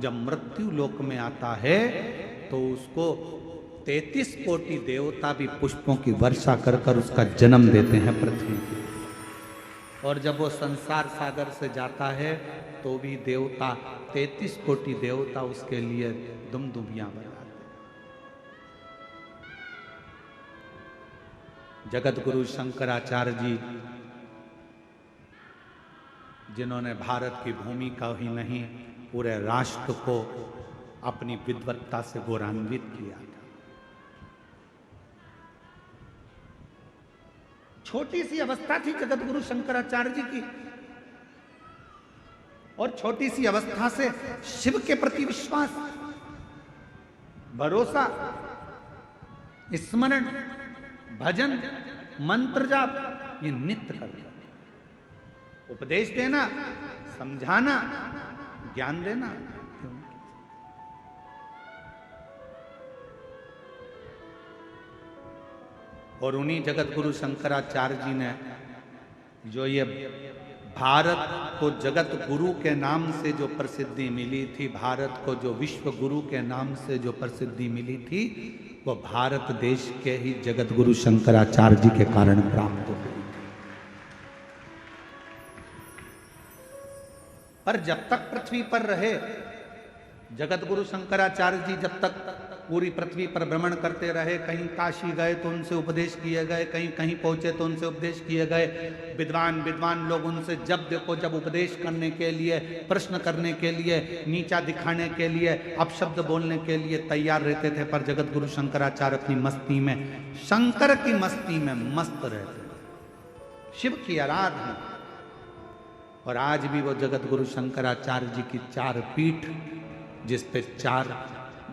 जब मृत्यु लोक में आता है तो उसको 33 कोटि देवता भी पुष्पों की वर्षा कर कर उसका जन्म देते हैं पृथ्वी पर। और जब वो संसार सागर से जाता है तो भी देवता 33 कोटि देवता उसके लिए दुमदुमियां बजाते। जगत गुरु शंकराचार्य जी, जिन्होंने भारत की भूमि का ही नहीं पूरे राष्ट्र को अपनी विद्वत्ता से गौरवान्वित किया था। छोटी सी अवस्था थी जगत गुरु शंकराचार्य जी की, और छोटी सी अवस्था से शिव के प्रति विश्वास, भरोसा, स्मरण, भजन, मंत्र जाप, ये नित्य करते। उपदेश देना, समझाना, ज्ञान देना। और उन्हीं जगत गुरु शंकराचार्य जी ने जो ये भारत को जगत गुरु के नाम से जो प्रसिद्धि मिली थी, भारत को जो विश्व गुरु के नाम से जो प्रसिद्धि मिली थी, वो भारत देश के ही जगत गुरु शंकराचार्य जी के कारण प्राप्त हो गई। पर जब तक पृथ्वी पर रहे जगत गुरु शंकराचार्य जी, जब तक पूरी पृथ्वी पर भ्रमण करते रहे, कहीं काशी गए तो उनसे उपदेश किए गए, कहीं कहीं पहुंचे तो उनसे उपदेश किए गए। विद्वान लोग उनसे जब देखो जब उपदेश करने के लिए, प्रश्न करने के लिए, नीचा दिखाने के लिए, अपशब्द बोलने के लिए तैयार रहते थे। पर जगत गुरु शंकराचार्य अपनी मस्ती में, शंकर की मस्ती में मस्त रहते, शिव की आराधना। और आज भी वो जगत गुरु शंकराचार्य जी की 4 पीठ, जिस पे 4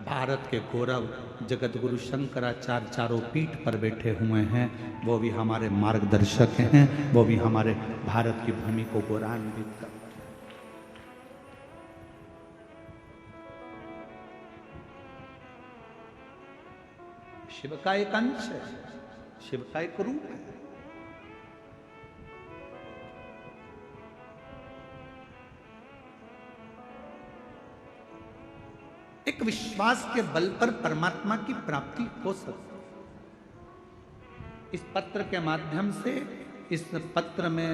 भारत के गौरव जगत गुरु शंकराचार्य चारों पीठ पर बैठे हुए हैं, वो भी हमारे मार्गदर्शक हैं, वो भी हमारे भारत की भूमि को गौरवान्वित करते हैं। शिव का एक अंश है, शिव का एक रूप है। एक विश्वास के बल पर परमात्मा की प्राप्ति हो सकती है। इस पत्र के माध्यम से, इस पत्र में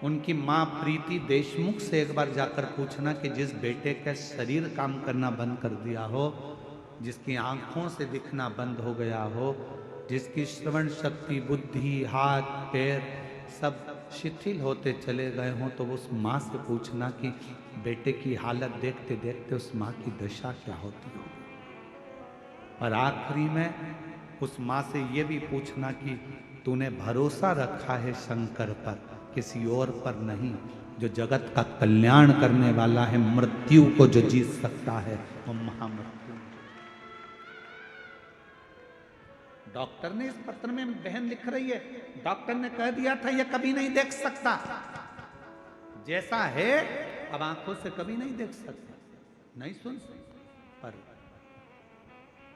उनकी मां प्रीति देशमुख से एक बार जाकर पूछना कि जिस बेटे का शरीर काम करना बंद कर दिया हो, जिसकी आंखों से दिखना बंद हो गया हो, जिसकी श्रवण शक्ति, बुद्धि, हाथ पैर सब शिथिल होते चले गए हों, तो उस माँ से पूछना कि बेटे की हालत देखते देखते उस माँ की दशा क्या होती होगी। और आखिरी में उस माँ से ये भी पूछना कि तूने भरोसा रखा है शंकर पर, किसी और पर नहीं, जो जगत का कल्याण करने वाला है, मृत्यु को जो जीत सकता है, वो महामृत्यु। डॉक्टर ने, इस पत्र में बहन लिख रही है, डॉक्टर ने कह दिया था ये कभी नहीं देख सकता, जैसा है अब आंखों से कभी नहीं देख सकता, नहीं सुन सकता। पर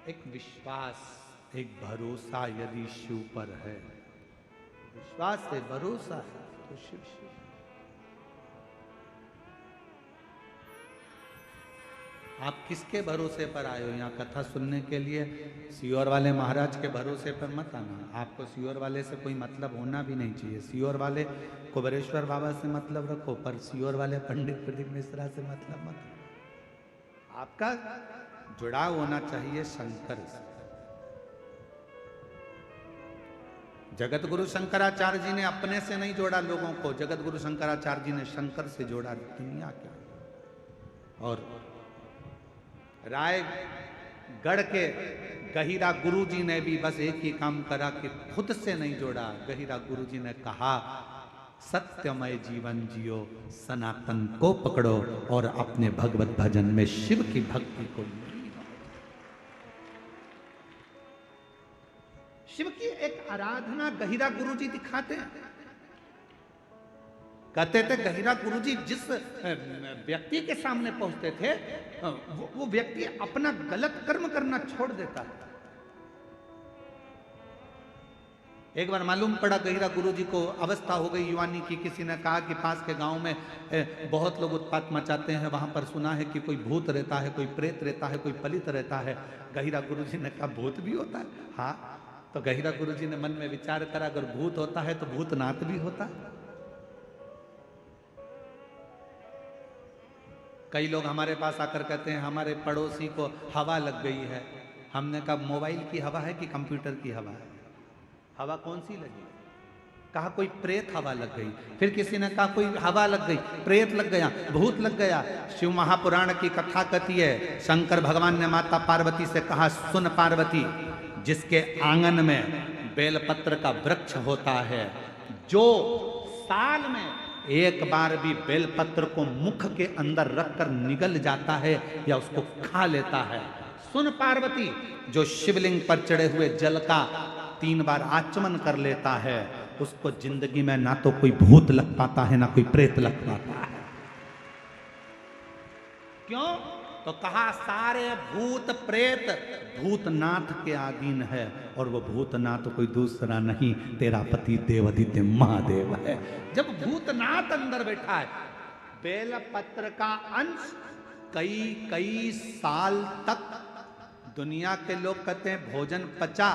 एक विश्वास, एक भरोसा यदि शिव पर है, विश्वास है, भरोसा है, तो शिव शिव। आप किसके भरोसे पर आए हो यहाँ कथा सुनने के लिए? सियोर वाले महाराज के भरोसे पर मत आना। आपको सियोर वाले से कोई मतलब होना भी नहीं चाहिए। सियोर वाले कुबेरेश्वर बाबा से मतलब रखो, पर सियोर वाले पंडित प्रदीप मिश्रा से मतलब मत रखो। आपका जुड़ाव होना चाहिए शंकर से। जगत गुरु शंकराचार्य जी ने अपने से नहीं जोड़ा लोगों को, जगत गुरु शंकराचार्य जी ने शंकर से जोड़ा दुनिया क्या। और रायगढ़ के गहिरा गुरु जी ने भी बस एक ही काम करा कि खुद से नहीं जोड़ा। गहिरा गुरु जी ने कहा सत्यमय जीवन जियो, सनातन को पकड़ो और अपने भगवत भजन में शिव की भक्ति को शिव की एक आराधना गहिरा गुरु जी दिखाते हैं। कहते थे गहिरा गुरुजी जिस व्यक्ति के सामने पहुंचते थे वो व्यक्ति अपना गलत कर्म करना छोड़ देता था। एक बार मालूम पड़ा गहिरा गुरुजी को अवस्था हो गई युवानी की, किसी ने कहा कि पास के गांव में बहुत लोग उत्पात मचाते हैं, वहां पर सुना है कि कोई भूत रहता है, कोई प्रेत रहता है, कोई पलित रहता है। गहिरा गुरुजी ने कहा भूत भी होता है? हाँ। तो गहिरा गुरुजी ने मन में विचार करा अगर भूत होता है तो भूतनाथ भी होता है। कई लोग हमारे पास आकर कहते हैं हमारे पड़ोसी को हवा लग गई है। हमने कहा मोबाइल की हवा है कि कंप्यूटर की हवा है? हवा कौन सी लगी? कहा कोई प्रेत हवा लग गई। फिर किसी ने कहा कोई हवा लग गई, प्रेत लग गया, भूत लग गया। शिव महापुराण की कथा कहती है शंकर भगवान ने माता पार्वती से कहा सुन पार्वती, जिसके आंगन में बेलपत्र का वृक्ष होता है, जो साल में एक बार भी बेलपत्र को मुख के अंदर रखकर निगल जाता है या उसको खा लेता है, सुन पार्वती, जो शिवलिंग पर चढ़े हुए जल का 3 बार आचमन कर लेता है, उसको जिंदगी में ना तो कोई भूत लग पाता है ना कोई प्रेत लग पाता है। क्यों? तो कहा सारे भूत प्रेत भूतनाथ के अधीन है, और वो भूतनाथ कोई दूसरा नहीं, तेरा पति देवादित्य महादेव है। जब भूतनाथ अंदर बैठा है, बेलपत्र का अंश कई कई साल तक दुनिया के लोग कहते हैं भोजन पचा,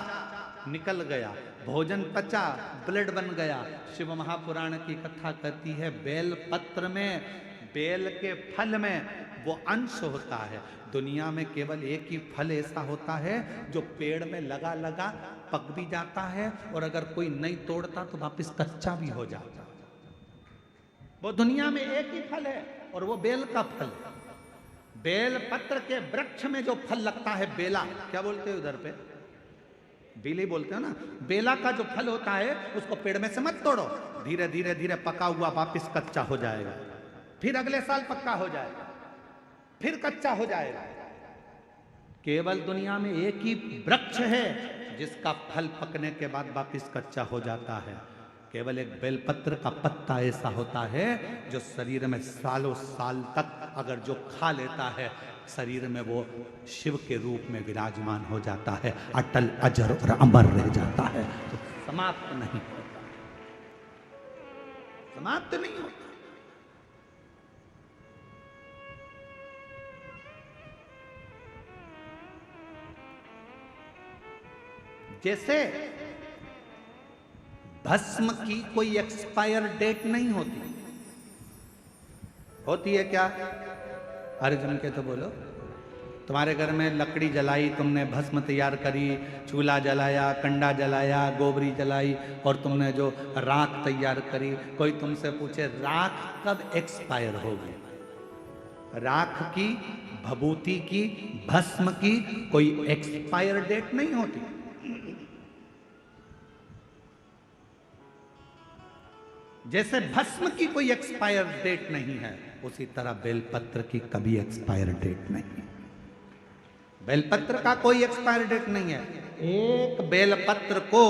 निकल गया, भोजन पचा, ब्लड बन गया। शिव महापुराण की कथा कहती है बेल पत्र में, बेल के फल में वो अंश होता है। दुनिया में केवल एक ही फल ऐसा होता है जो पेड़ में लगा लगा पक भी जाता है, और अगर कोई नहीं तोड़ता तो वापस कच्चा भी हो जाता है। वो दुनिया में एक ही फल है और वो बेल का फल है। बेल पत्र के वृक्ष में जो फल लगता है बेला, क्या बोलते हैं उधर पे? बेले बोलते हो ना। बेला का जो फल होता है उसको पेड़ में से मत तोड़ो, धीरे धीरे धीरे पका हुआ वापस कच्चा हो जाएगा, फिर अगले साल पक्का हो जाएगा, फिर कच्चा हो जाएगा। केवल दुनिया में एक ही वृक्ष है जिसका फल पकने के बाद वापस कच्चा हो जाता है। केवल एक बेलपत्र का पत्ता ऐसा होता है जो शरीर में सालों साल तक अगर जो खा लेता है, शरीर में वो शिव के रूप में विराजमान हो जाता है, अटल अजर और अमर रह जाता है, तो समाप्त नहीं होता, समाप्त नहीं होता। जैसे भस्म की कोई एक्सपायर डेट नहीं होती, होती है क्या? अर्जुन के तो बोलो। तुम्हारे घर में लकड़ी जलाई, तुमने भस्म तैयार करी, चूल्हा जलाया, कंडा जलाया, गोबरी जलाई, और तुमने जो राख तैयार करी, कोई तुमसे पूछे राख कब एक्सपायर होगी? राख की, भभूति की, भस्म की कोई एक्सपायर डेट नहीं होती। जैसे भस्म की कोई एक्सपायर डेट नहीं है, उसी तरह बेलपत्र की कभी एक्सपायर डेट नहीं है। बेलपत्र का कोई एक्सपायर डेट नहीं है। एक बेलपत्र को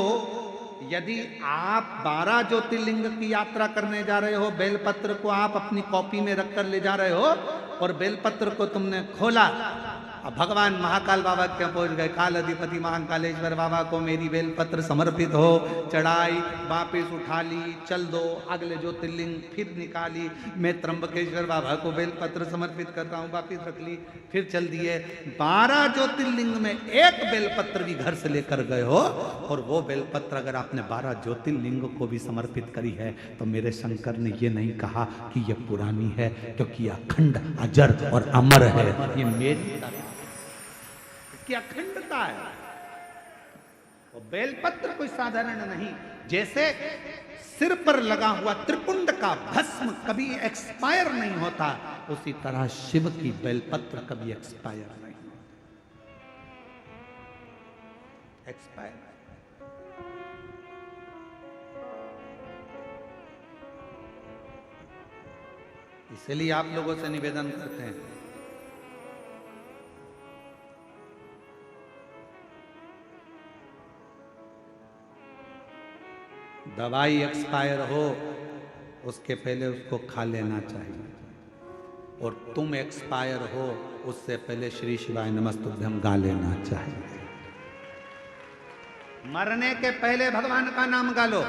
यदि आप 12 ज्योतिर्लिंग की यात्रा करने जा रहे हो, बेलपत्र को आप अपनी कॉपी में रखकर ले जा रहे हो, और बेलपत्र को तुमने खोला, अब भगवान महाकाल बाबा के पहुंच गए, काल अधिपति महाकालेश्वर बाबा को मेरी बेलपत्र समर्पित हो, चढ़ाई, वापिस उठा ली, चल दो, अगले ज्योतिर्लिंग फिर निकाली, मैं त्र्यंबकेश्वर बाबा को बेलपत्र समर्पित करता हूँ, वापिस रख ली, फिर चल दिए। 12 ज्योतिर्लिंग में एक बेलपत्र भी घर से लेकर गए हो, और वो बेलपत्र अगर आपने 12 ज्योतिर्लिंग को भी समर्पित करी है, तो मेरे शंकर ने ये नहीं कहा कि ये पुरानी है, क्योंकि अखंड अजर और अमर है। ये मेरी की अखंडता है। वो बेलपत्र कोई साधारण नहीं। जैसे सिर पर लगा हुआ त्रिपुंड का भस्म कभी एक्सपायर नहीं होता, उसी तरह शिव की बेलपत्र कभी एक्सपायर नहीं एक्सपायर। इसलिए आप लोगों से निवेदन करते हैं, दवाई एक्सपायर हो उसके पहले उसको खा लेना चाहिए। और तुम एक्सपायर हो उससे पहले श्री शिवाय नमस्तुभ्यम गा लेना चाहिए। मरने के पहले भगवान का नाम गा लो।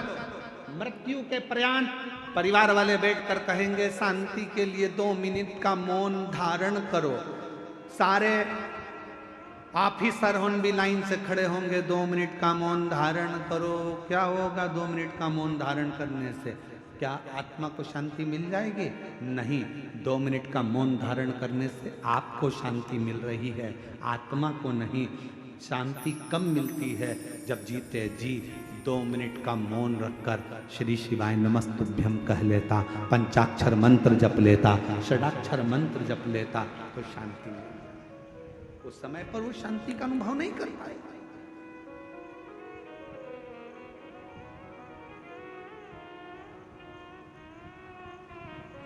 मृत्यु के पर्यंत परिवार वाले बैठकर कहेंगे शांति के लिए 2 मिनट का मौन धारण करो। सारे ऑफिसर भी लाइन से खड़े होंगे, 2 मिनट का मौन धारण करो। क्या होगा 2 मिनट का मौन धारण करने से? क्या आत्मा को शांति मिल जाएगी? नहीं, 2 मिनट का मौन धारण करने से आपको शांति मिल रही है, आत्मा को नहीं। शांति कम मिलती है जब जीते जी 2 मिनट का मौन रखकर श्री शिवाय नमस्तुभ्यम कह लेता, पंचाक्षर मंत्र जप लेता, षडाक्षर मंत्र जप लेता, तो शांति मिलती। उस समय पर वो शांति का अनुभव नहीं कर पाए।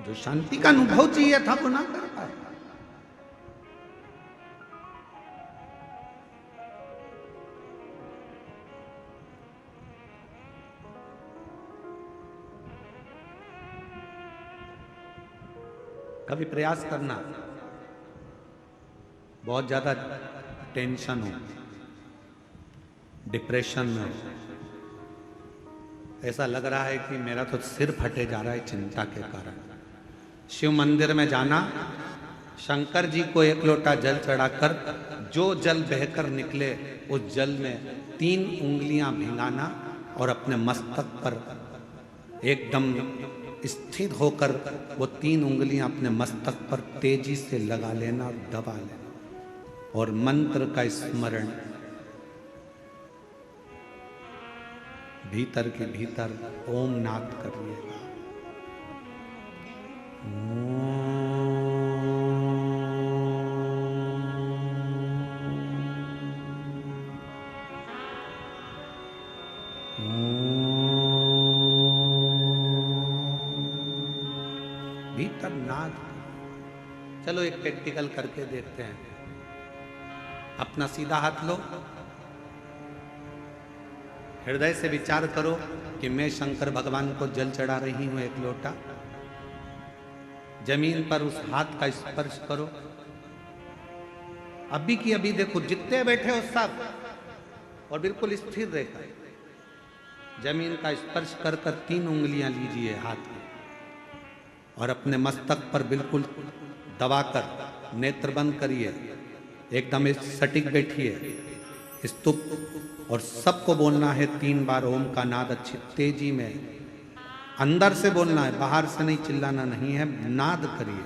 जो शांति का अनुभव चाहिए था वो ना कर पाए। कभी प्रयास करना, बहुत ज्यादा टेंशन हो, डिप्रेशन में हो, ऐसा लग रहा है कि मेरा तो सिर फटे जा रहा है चिंता के कारण, शिव मंदिर में जाना, शंकर जी को 1 लोटा जल चढ़ाकर जो जल बहकर निकले उस जल में 3 उंगलियां भिंगाना और अपने मस्तक पर एकदम स्थिर होकर वो 3 उंगलियां अपने मस्तक पर तेजी से लगा लेना और दबा लेना और मंत्र का स्मरण भीतर के भीतर ओम नाद करिएगा। भीतर नाद। चलो एक प्रैक्टिकल करके देखते हैं। अपना सीधा हाथ लो, हृदय से विचार करो कि मैं शंकर भगवान को जल चढ़ा रही हूं 1 लोटा। जमीन पर उस हाथ का स्पर्श करो। अभी की अभी देखो, जितने बैठे हो सब, और बिल्कुल स्थिर रहकर जमीन का स्पर्श कर 3 उंगलियां लीजिए हाथ में और अपने मस्तक पर बिल्कुल दबाकर नेत्र बंद करिए, एकदम सटीक बैठिए स्तुप, और सबको बोलना है 3 बार ओम का नाद अच्छी तेजी में, अंदर से बोलना है, बाहर से नहीं, चिल्लाना नहीं है, नाद करिए।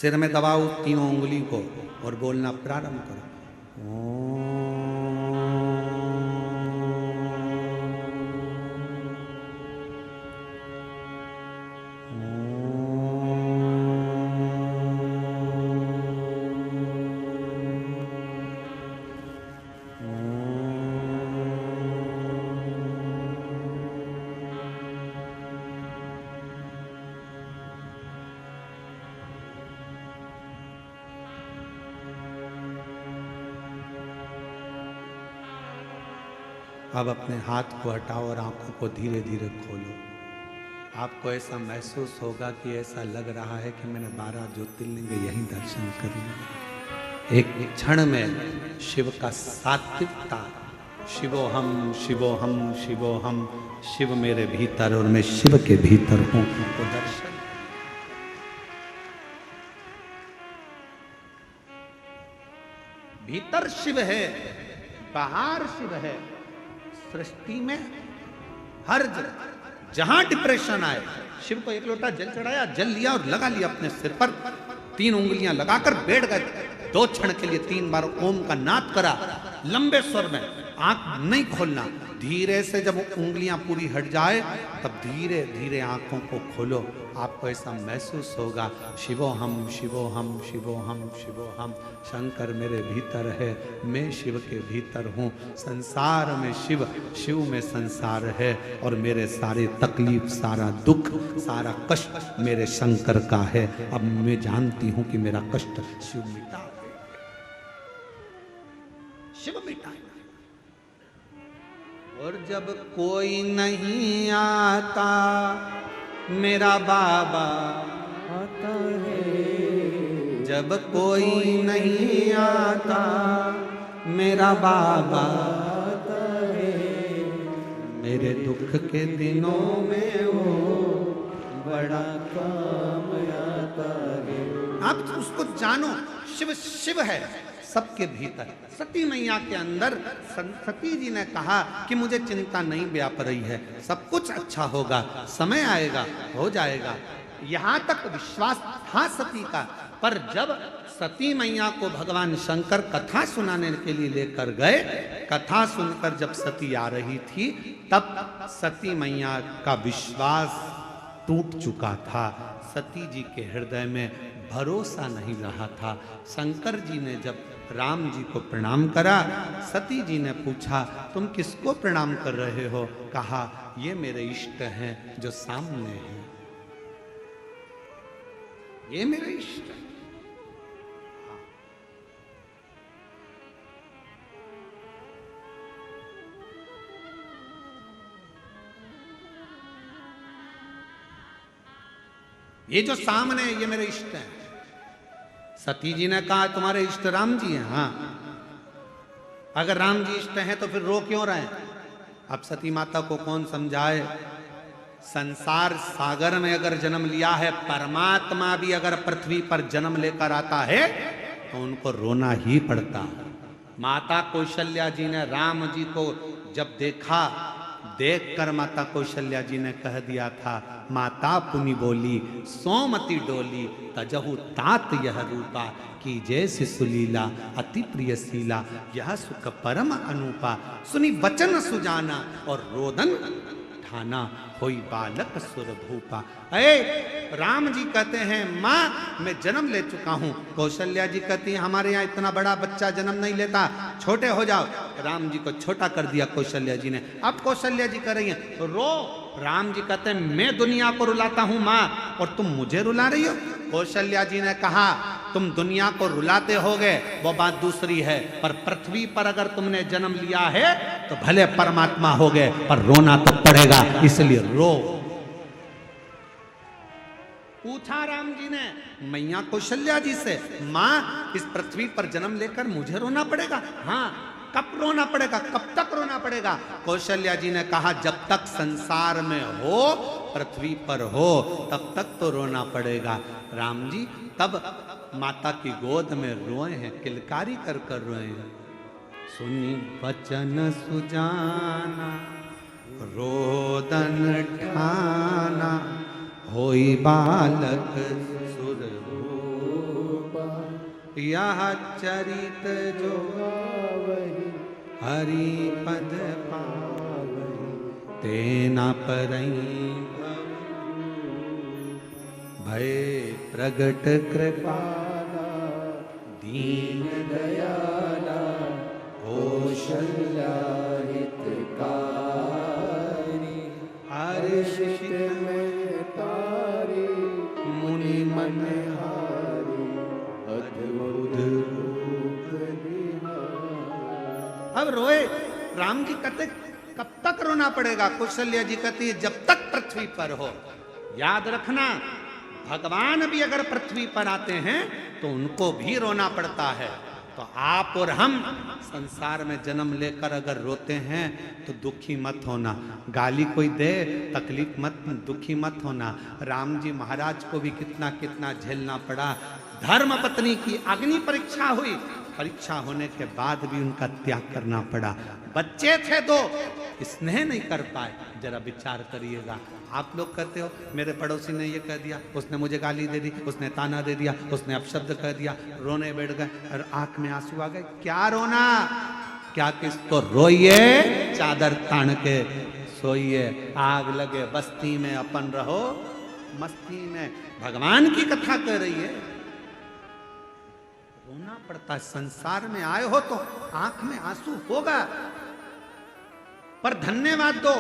सिर में दबाओ 3 उंगली को और बोलना प्रारंभ करो। ओम। अब अपने हाथ को हटाओ और आंखों को धीरे धीरे खोलो। आपको ऐसा महसूस होगा कि ऐसा लग रहा है कि मैंने 12 ज्योतिर्लिंग यहीं दर्शन कर लिए। एक क्षण में शिव का सात्विकता, शिवोहम शिवोहम शिवोहम, शिव मेरे भीतर और मैं शिव के भीतर हूं, तो दर्शन। भीतर शिव है, बाहर शिव है। सृष्टि में हर जहां डिप्रेशन आए, शिव को 1 लोटा जल चढ़ाया, जल लिया और लगा लिया अपने सिर पर, 3 उंगलियां लगाकर बैठ गए। 2 क्षण के लिए 3 बार ओम का नाद करा, लंबे स्वर में, आंख नहीं खोलना। धीरे से जब उंगलियां पूरी हट जाए तब धीरे धीरे आंखों को खोलो। आपको ऐसा महसूस होगा, शिवोहम शिवोहम शिवोहम शिवोहम, शंकर मेरे भीतर है, मैं शिव के भीतर हूँ। संसार में शिव, शिव में संसार है, और मेरे सारे तकलीफ, सारा दुख, सारा कष्ट मेरे शंकर का है। अब मैं जानती हूँ कि मेरा कष्ट शिव मिटा देगा, शिव मिटाएगा। और जब कोई नहीं आता मेरा बाबा आता है, जब कोई नहीं आता मेरा बाबा आता है, मेरे दुख के दिनों में वो बड़ा काम आता है। आप उसको जानो, शिव शिव है सबके भीतर। सती मैया के अंदर सती जी ने कहा कि मुझे चिंता नहीं व्याप रही है, सब कुछ अच्छा होगा, समय आएगा, हो जाएगा। यहां तक विश्वास था सती का। पर जब सती मैया को भगवान शंकर कथा सुनाने के लिए लेकर गए, कथा सुनकर जब सती आ रही थी, तब सती मैया का विश्वास टूट चुका था। सती जी के हृदय में भरोसा नहीं रहा था। शंकर जी ने जब राम जी को प्रणाम करा, सती जी ने पूछा तुम किसको प्रणाम कर रहे हो? कहा ये मेरे इष्ट हैं जो सामने हैं, ये मेरे इष्ट हैं। ये जो सामने है ये मेरे इष्ट हैं। सती जी ने कहा तुम्हारे इष्ट राम जी हैं? हाँ। अगर राम जी इष्ट हैं तो फिर रो क्यों रहे हैं? अब सती माता को कौन समझाए? संसार सागर में अगर जन्म लिया है, परमात्मा भी अगर पृथ्वी पर जन्म लेकर आता है तो उनको रोना ही पड़ता। माता कौशल्या जी ने राम जी को जब देखा, देखकर माता कौशल्या जी ने कह दिया था, माता पुनि बोली सोमति डोली तजहु तात यह रूपा की जैसे सुलीला अति प्रियशीला यह सुख परम अनुपा सुनी वचन सुजाना और रोदन ठाना होई बालक सुर भूपा। राम जी कहते हैं माँ मैं जन्म ले चुका हूँ। कौशल्या जी कहती है हमारे यहाँ इतना बड़ा बच्चा जन्म नहीं लेता, छोटे हो जाओ। राम जी को छोटा कर दिया कौशल्या जी ने। अब कौशल्या जी कह रही हैं रो। राम जी कहते हैं मैं दुनिया को रुलाता हूँ माँ और तुम मुझे रुला रही हो? कौशल्या जी ने कहा तुम दुनिया को रुलाते होगे वो बात दूसरी है, पर पृथ्वी पर अगर तुमने जन्म लिया है तो भले परमात्मा हो गए पर रोना तो पड़ेगा, इसलिए रो। पूछा राम जी ने मैया कौशल्या जी से, माँ इस पृथ्वी पर जन्म लेकर मुझे रोना पड़ेगा? हाँ। कब रोना पड़ेगा, कब तक रोना पड़ेगा? कौशल्या जी ने कहा जब तक संसार में हो, पृथ्वी पर हो, तब तक तो रोना पड़ेगा। राम जी तब माता की गोद में रोए हैं, किलकारी कर कर रोए हैं। सुनी वचन सुजाना रोदन ठाना होई बालक सुर भूपा यह चरित जो हरि पद पावहि तेना परई भय प्रगट कृपाला दीन दयाला कौशल्या हितकारी हर्षित में तारी मुनि मनहारी अद्भुत रूप निहारी। अब रोए। राम जी कहते कब तक रोना पड़ेगा? कौशल्या जी कहती है जब तक पृथ्वी पर हो। याद रखना भगवान भी अगर पृथ्वी पर आते हैं तो उनको भी रोना पड़ता है। तो आप और हम संसार में जन्म लेकर अगर रोते हैं तो दुखी मत होना। गाली कोई दे तकलीफ मत, दुखी मत होना। राम जी महाराज को भी कितना कितना झेलना पड़ा। धर्म पत्नी की अग्नि परीक्षा हुई, परीक्षा होने के बाद भी उनका त्याग करना पड़ा। बच्चे थे दो, स्नेह नहीं कर पाए। जरा विचार करिएगा। आप लोग कहते हो मेरे पड़ोसी ने ये कह दिया, उसने मुझे गाली दे दी, उसने ताना दे दिया, उसने अपशब्द कह दिया, रोने बैठ गए और आंख में आंसू आ गए। क्या रोना? क्या किसको रोइए, चादर तान के सोइए। आग लगे बस्ती में अपन रहो मस्ती में। भगवान की कथा कह रही है, रोना पड़ता है। संसार में आए हो तो आंख में आंसू होगा, पर धन्यवाद दो।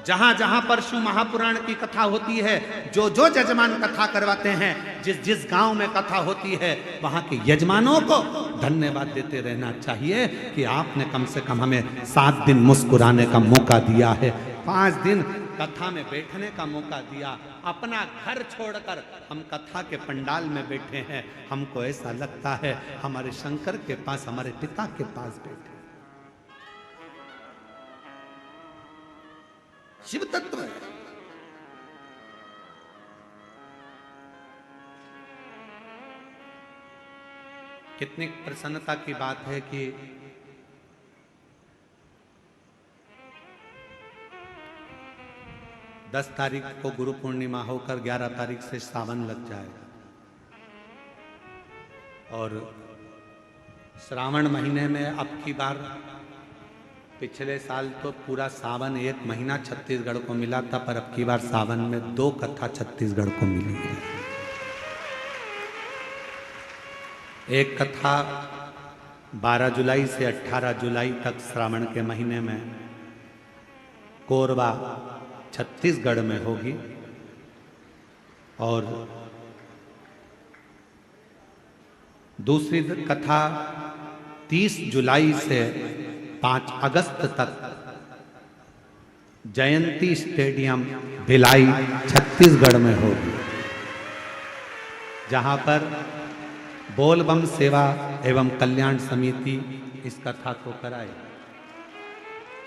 जहां जहां पर शिव महापुराण की कथा होती है, जो जो यजमान कथा करवाते हैं, जिस जिस गांव में कथा होती है, वहां के यजमानों को धन्यवाद देते रहना चाहिए कि आपने कम से कम हमें 7 दिन मुस्कुराने का मौका दिया है, 5 दिन कथा में बैठने का मौका दिया, अपना घर छोड़कर हम कथा के पंडाल में बैठे हैं। हमको ऐसा लगता है हमारे शंकर के पास, हमारे पिता के पास बैठे। शिव तत्व है। कितनी प्रसन्नता की बात है कि 10 तारीख को गुरु पूर्णिमा होकर 11 तारीख से सावन लग जाएगा और श्रावण महीने में अब की बार, पिछले साल तो पूरा सावन 1 महीना छत्तीसगढ़ को मिला था, पर अब की बार सावन में 2 कथा छत्तीसगढ़ को मिली है। एक कथा 12 जुलाई से 18 जुलाई तक श्रावण के महीने में कोरबा छत्तीसगढ़ में होगी और दूसरी कथा 30 जुलाई से 5 अगस्त तक जयंती स्टेडियम भिलाई छत्तीसगढ़ में होगी, जहां पर बोल बम सेवा एवं कल्याण समिति इस कथा को कराए।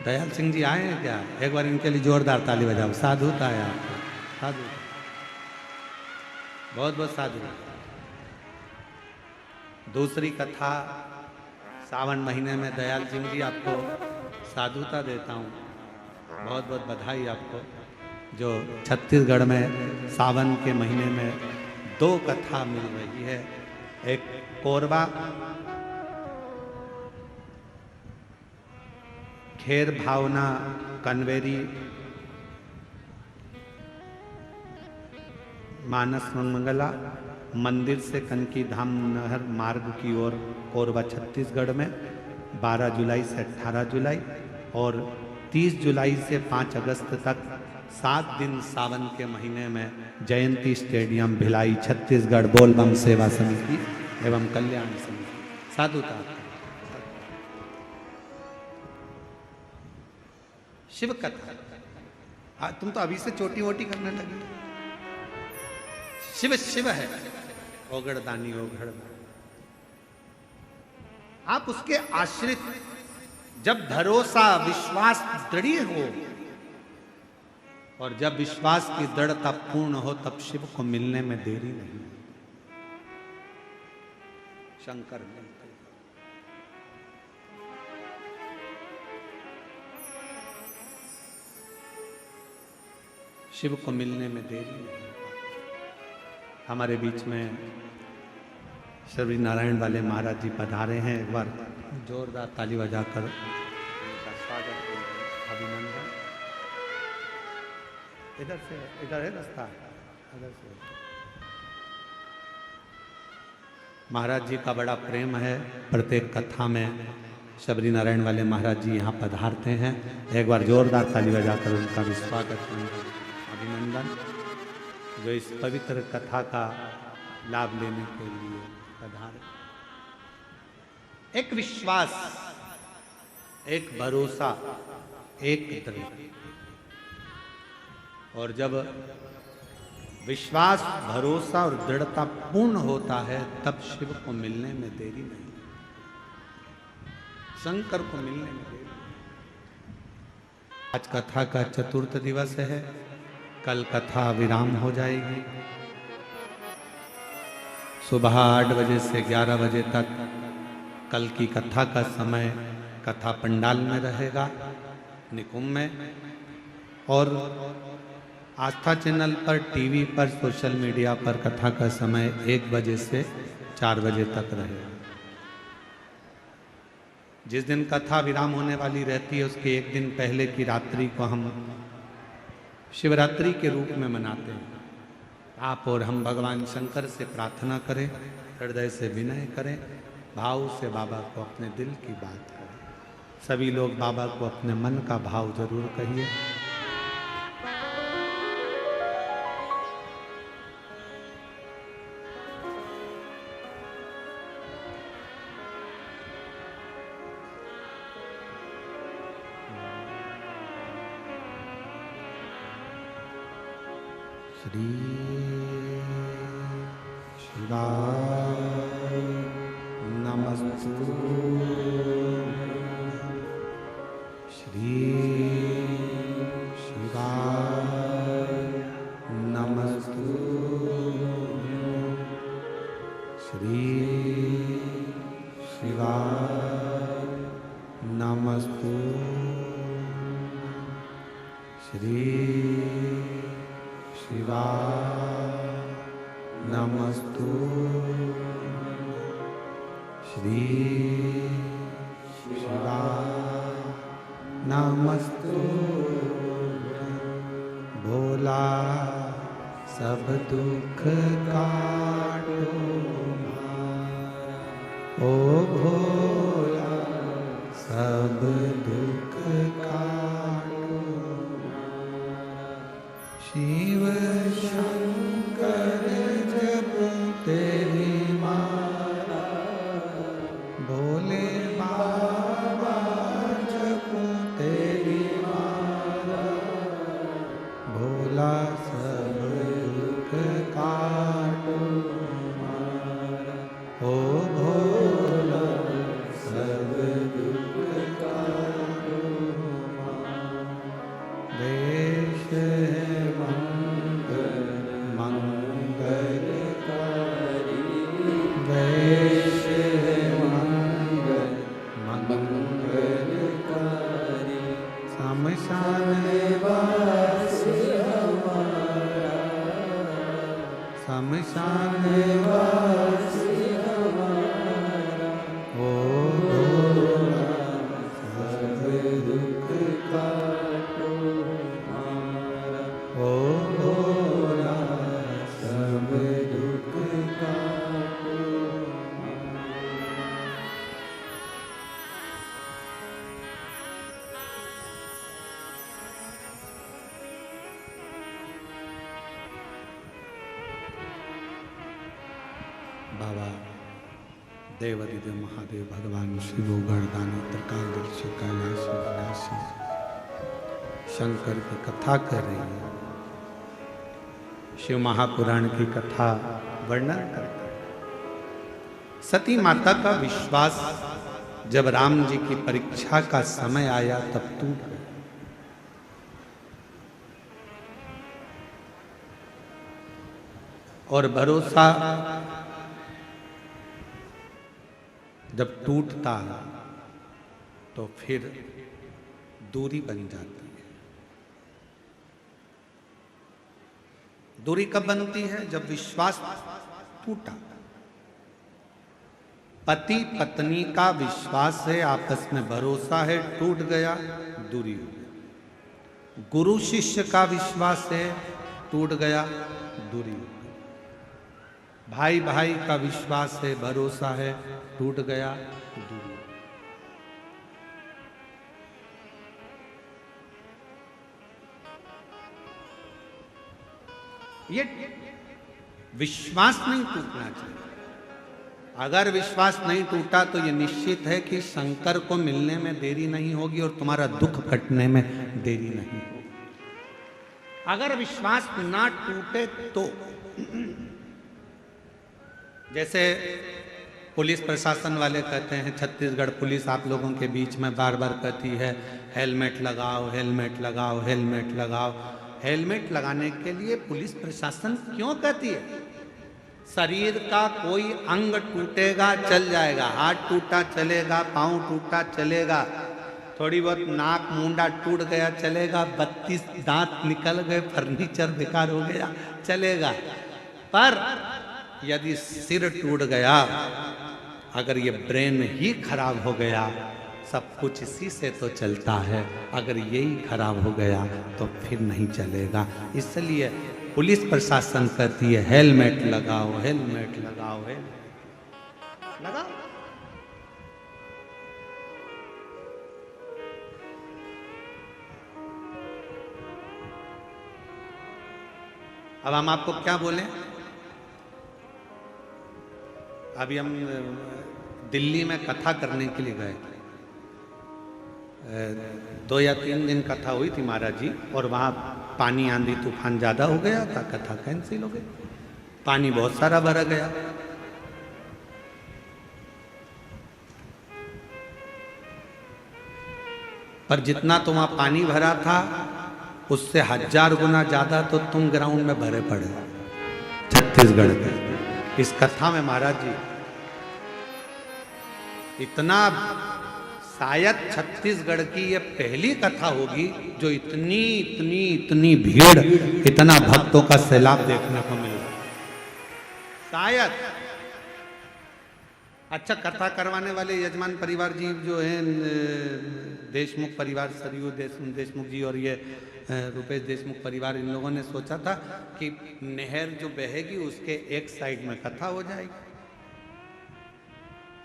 दयाल सिंह जी आए हैं क्या? एक बार इनके लिए जोरदार ताली बजाओ। साधुता है आपको, साधु, बहुत बहुत साधु। दूसरी कथा सावन महीने में दयाल सिंह जी, आपको साधुता देता हूँ, बहुत बहुत बधाई आपको, जो छत्तीसगढ़ में सावन के महीने में 2 कथा मिल रही है। एक कोरबा खेर भावना कन्वेरी मानस मंगला मंदिर से कनकी धाम नहर मार्ग की ओर कोरबा छत्तीसगढ़ में 12 जुलाई से 18 जुलाई और 30 जुलाई से 5 अगस्त तक 7 दिन सावन के महीने में जयंती स्टेडियम भिलाई छत्तीसगढ़ बोल बम सेवा समिति एवं कल्याण समिति। साधुता। शिव कथा, तुम तो अभी से चोटी वोटी करने लगी। शिव शिव है, ओगड़ दानी ओगड़। आप उसके आश्रित, जब भरोसा विश्वास दृढ़ हो और जब विश्वास की दृढ़ता पूर्ण हो, तब शिव को मिलने में देरी नहीं। शंकर मिलते, शिव को मिलने में देरी नहीं। हमारे बीच में श्री नारायण वाले महाराज जी पधारे हैं। एक बार जोरदार ताली बजाकर उनका स्वागत, अभिनंदन। इधर से, इधर है रास्ता, इधर से। महाराज जी का बड़ा प्रेम है, प्रत्येक कथा में शबरी नारायण वाले महाराज जी यहाँ पधारते हैं। एक बार जोरदार ताली बजाकर उनका भी स्वागत, अभिनंदन, जो इस पवित्र कथा का लाभ लेने के लिए पधारे। एक विश्वास, एक भरोसा, एक दृढ़, और जब विश्वास, भरोसा और दृढ़ता पूर्ण होता है, तब शिव को मिलने में देरी नहीं, शंकर को मिलने में देरी नहीं। आज कथा का चतुर्थ दिवस है, कल कथा विराम हो जाएगी। सुबह 8 बजे से 11 बजे तक कल की कथा का समय कथा पंडाल में रहेगा, निकुंभ में, और आस्था चैनल पर, टीवी पर, सोशल मीडिया पर कथा का समय 1 बजे से 4 बजे तक रहेगा। जिस दिन कथा विराम होने वाली रहती है, उसके 1 दिन पहले की रात्रि को हम शिवरात्रि के रूप में मनाते हैं। आप और हम भगवान शंकर से प्रार्थना करें, हृदय से विनय करें, भाव से बाबा को अपने दिल की बात करें। सभी लोग बाबा को अपने मन का भाव जरूर कहिए। श्री शिवाय नमस्तुभ्यं श्री शिवाय नमस्तुभ्यं श्री शिवाय नमस्तुभ्यं श्री शिवाय नमस्तुभ्यं श्री शिवाय नमस्तुभ्यं भोला सब दुख काटो ओ भोला सब दुख काटो शिव शंकर जप तेरी माला भोले बाबा जप तेरी माला भोला सब दुख काटो ओ भोला सब दुख काटो देश है मंगलकारी देश है मंगलकारी शमशान वासी हमारा शमशान वासी हमारा ओ भोला सब दुख काटो हमारा ओ भोला सब दुख काटो बाबा देवादिदेव महादेव भगवान शिव गणदानी त्रिकालदर्शी कैलाशी काशी शंकर की कथा कर रही है। शिव महापुराण की कथा वर्णन करते हैं। सती माता का विश्वास जब राम जी की परीक्षा का समय आया तब टूट गया। और भरोसा जब टूटता है तो फिर दूरी बन जाती है। दूरी कब बनती है? जब विश्वास टूटा। पति पत्नी का विश्वास है, आपस में भरोसा है, टूट गया, दूरी हो गई। गुरु शिष्य का विश्वास है, टूट गया, दूरी हो गई। भाई भाई का विश्वास है, भरोसा है, टूट गया, दूरी। ये विश्वास नहीं टूटना चाहिए। अगर विश्वास नहीं टूटा तो ये निश्चित है कि शंकर को मिलने में देरी नहीं होगी और तुम्हारा दुख कटने में देरी नहीं होगी। अगर विश्वास ना टूटे तो जैसे पुलिस प्रशासन वाले कहते हैं, छत्तीसगढ़ पुलिस आप लोगों के बीच में बार बार कहती है हेलमेट लगाओ, हेलमेट लगाओ, हेलमेट लगाओ। हेलमेट लगाने के लिए पुलिस प्रशासन क्यों कहती है? शरीर का कोई अंग टूटेगा चल जाएगा, हाथ टूटा चलेगा, पांव टूटा चलेगा, थोड़ी बहुत नाक मुंडा टूट गया चलेगा, 32 दांत निकल गए, फर्नीचर बेकार हो गया चलेगा। पर यदि सिर टूट गया, अगर ये ब्रेन ही खराब हो गया, सब कुछ इसी से तो चलता है। अगर यही खराब हो गया तो फिर नहीं चलेगा। इसलिए पुलिस प्रशासन कहती है हेलमेट लगाओ, हेलमेट लगाओ, हेलमेट लगाओ। अब हम आपको क्या बोलें? अभी हम दिल्ली में कथा करने के लिए गए थे। 2 या 3 दिन कथा हुई थी महाराज जी, और वहाँ पानी आंधी तूफान ज़्यादा हो गया था, कथा कैंसिल हो गई। पानी बहुत सारा भरा गया। पर जितना तो वहाँ पानी भरा था उससे 1000 गुना ज़्यादा तो तुम ग्राउंड में भरे पड़े छत्तीसगढ़ के। इस कथा में महाराज जी इतना, शायद छत्तीसगढ़ की ये पहली कथा होगी जो इतनी इतनी इतनी भीड़, इतना भक्तों का सैलाब देखने को मिल रहा, शायद। अच्छा, कथा करवाने वाले यजमान परिवार जी जो हैं, देशमुख परिवार, सरयू देशमुख जी और ये रुपेश देशमुख परिवार, इन लोगों ने सोचा था कि नहर जो बहेगी उसके एक साइड में कथा हो जाएगी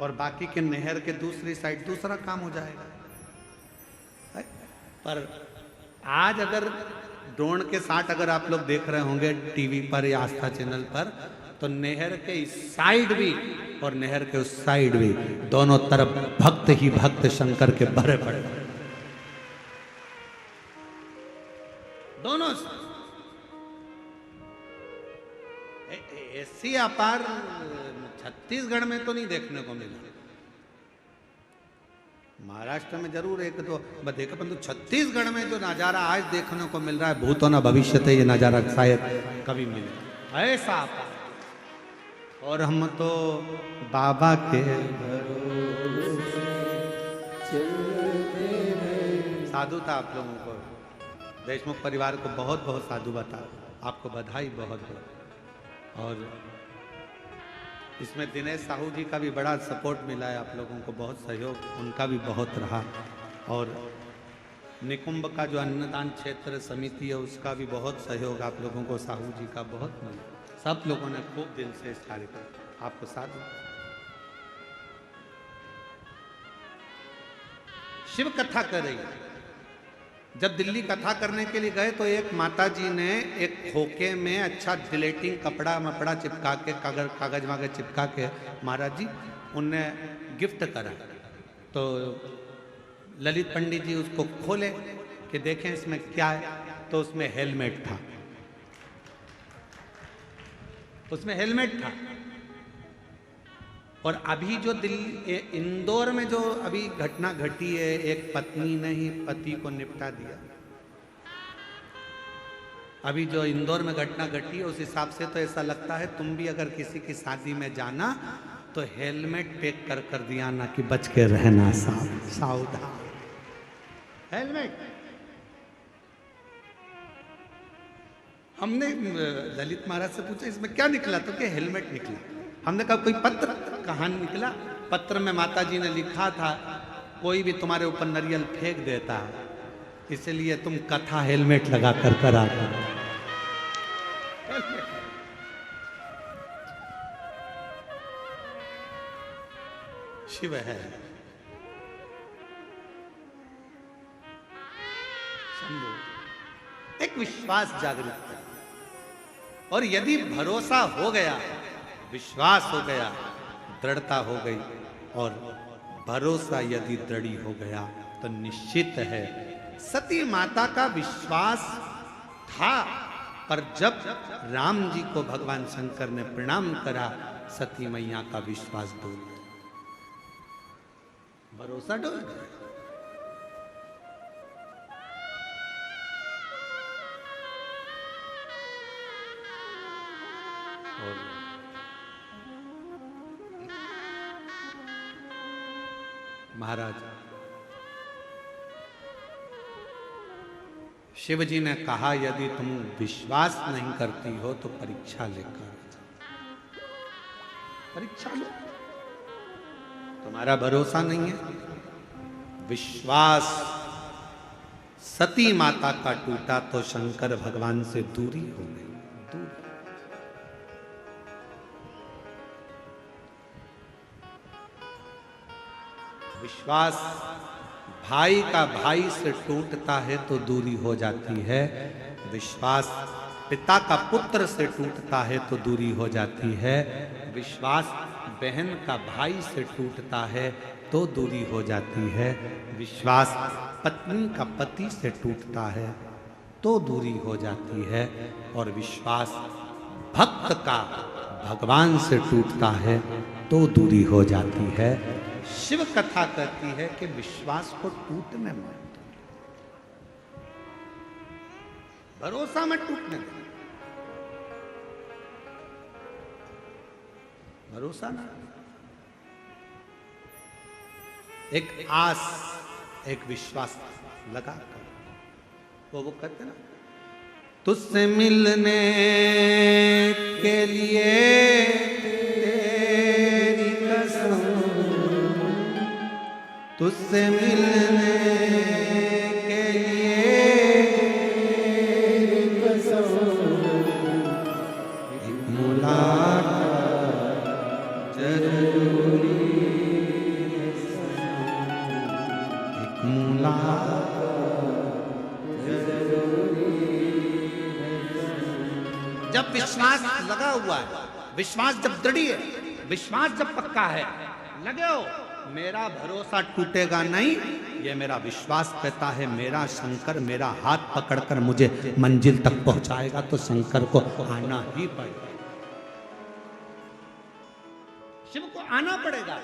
और बाकी के नहर के दूसरी साइड दूसरा काम हो जाएगा। पर आज अगर ड्रोन के साथ अगर आप लोग देख रहे होंगे टीवी पर या आस्था चैनल पर, तो नहर के इस साइड भी और नहर के उस साइड भी दोनों तरफ भक्त ही भक्त शंकर के भरे पड़े, दोनों ऐसी अपार छत्तीसगढ़ में तो नहीं देखने को मिला। महाराष्ट्र में जरूर एक दो देखा, परंतु छत्तीसगढ़ में जो नजारा आज देखने को मिल रहा है, भूतो न भविष्य थे, ये नजारा शायद कभी मिले ऐसा अपार। और हम तो बाबा के साधु था। आप लोगों को, देशमुख परिवार को बहुत बहुत साधु बता, आपको बधाई बहुत बहुत। और इसमें दिनेश साहू जी का भी बड़ा सपोर्ट मिला है, आप लोगों को बहुत सहयोग उनका भी बहुत रहा। और निकुंभ का जो अन्नदान क्षेत्र समिति है उसका भी बहुत सहयोग आप लोगों को साहू जी का बहुत मिला। सब लोगों ने खूब दिल से इस कार्यक्रम आपको साथ दिया। शिव कथा कर रही, जब दिल्ली कथा करने के लिए गए तो एक माता जी ने एक खोके में अच्छा जिलेटिन कपड़ा मपड़ा चिपका के, कागज वागज चिपका के महाराज जी उनने गिफ्ट करा। तो ललित पंडित जी उसको खोले कि देखें इसमें क्या है, तो उसमें हेलमेट था, उसमें हेलमेट था। और अभी जो दिल्ली इंदौर में जो अभी घटना घटी है, एक पत्नी ने ही पति को निपटा दिया। अभी जो इंदौर में घटना घटी है उस हिसाब से तो ऐसा लगता है तुम भी अगर किसी की शादी में जाना तो हेलमेट पैक कर दिया ना, कि बच के रहना, सावधान हेलमेट। हमने ललित महाराज से पूछा इसमें क्या निकला, तो क्या हेलमेट निकला। हमने कहा कोई पत्र कहानी निकला, पत्र में माता जी ने लिखा था कोई भी तुम्हारे ऊपर नारियल फेंक देता है, इसलिए तुम कथा हेलमेट लगा कर करा कर। शिव है, एक विश्वास जागृत है। और यदि भरोसा हो गया, विश्वास हो गया, दृढ़ता हो गई, और भरोसा यदि दृढ़ हो गया तो निश्चित है। सती माता का विश्वास था, पर जब राम जी को भगवान शंकर ने प्रणाम करा, सती मैया का विश्वास डूब गया, भरोसा डूब गया। महाराज शिव जी ने कहा यदि तुम विश्वास नहीं करती हो तो परीक्षा लेकर, परीक्षा लो। तुम्हारा भरोसा नहीं है, विश्वास सती माता का टूटा तो शंकर भगवान से दूरी हो गई, दूर। विश्वास भाई का भाई से टूटता है तो दूरी हो जाती है, विश्वास पिता का पुत्र से टूटता है तो दूरी हो जाती है, विश्वास बहन का भाई से टूटता है तो दूरी हो जाती है। विश्वास पत्नी का पति से टूटता है तो दूरी हो जाती है। और विश्वास भक्त का भगवान से टूटता है तो दूरी हो जाती है। शिव कथा कहती है कि विश्वास को टूटने मत दो, भरोसा मत टूटने दो, भरोसा ना। एक आस, एक विश्वास लगा कर वो कहते ना, तुझसे मिलने के लिए तेरी कसम, तुझसे मिलने के लिए तेरी कसम, एक मुलाकात जरूरी है, एक मुलाकात जब विश्वास लगा हुआ है, विश्वास जब दृढ़ है, विश्वास जब पक्का है, लगे हो, मेरा भरोसा टूटेगा नहीं, ये मेरा विश्वास कहता है। मेरा शंकर मेरा हाथ पकड़कर मुझे मंजिल तक पहुंचाएगा तो शंकर को आना ही पड़ेगा, शिव को आना पड़ेगा।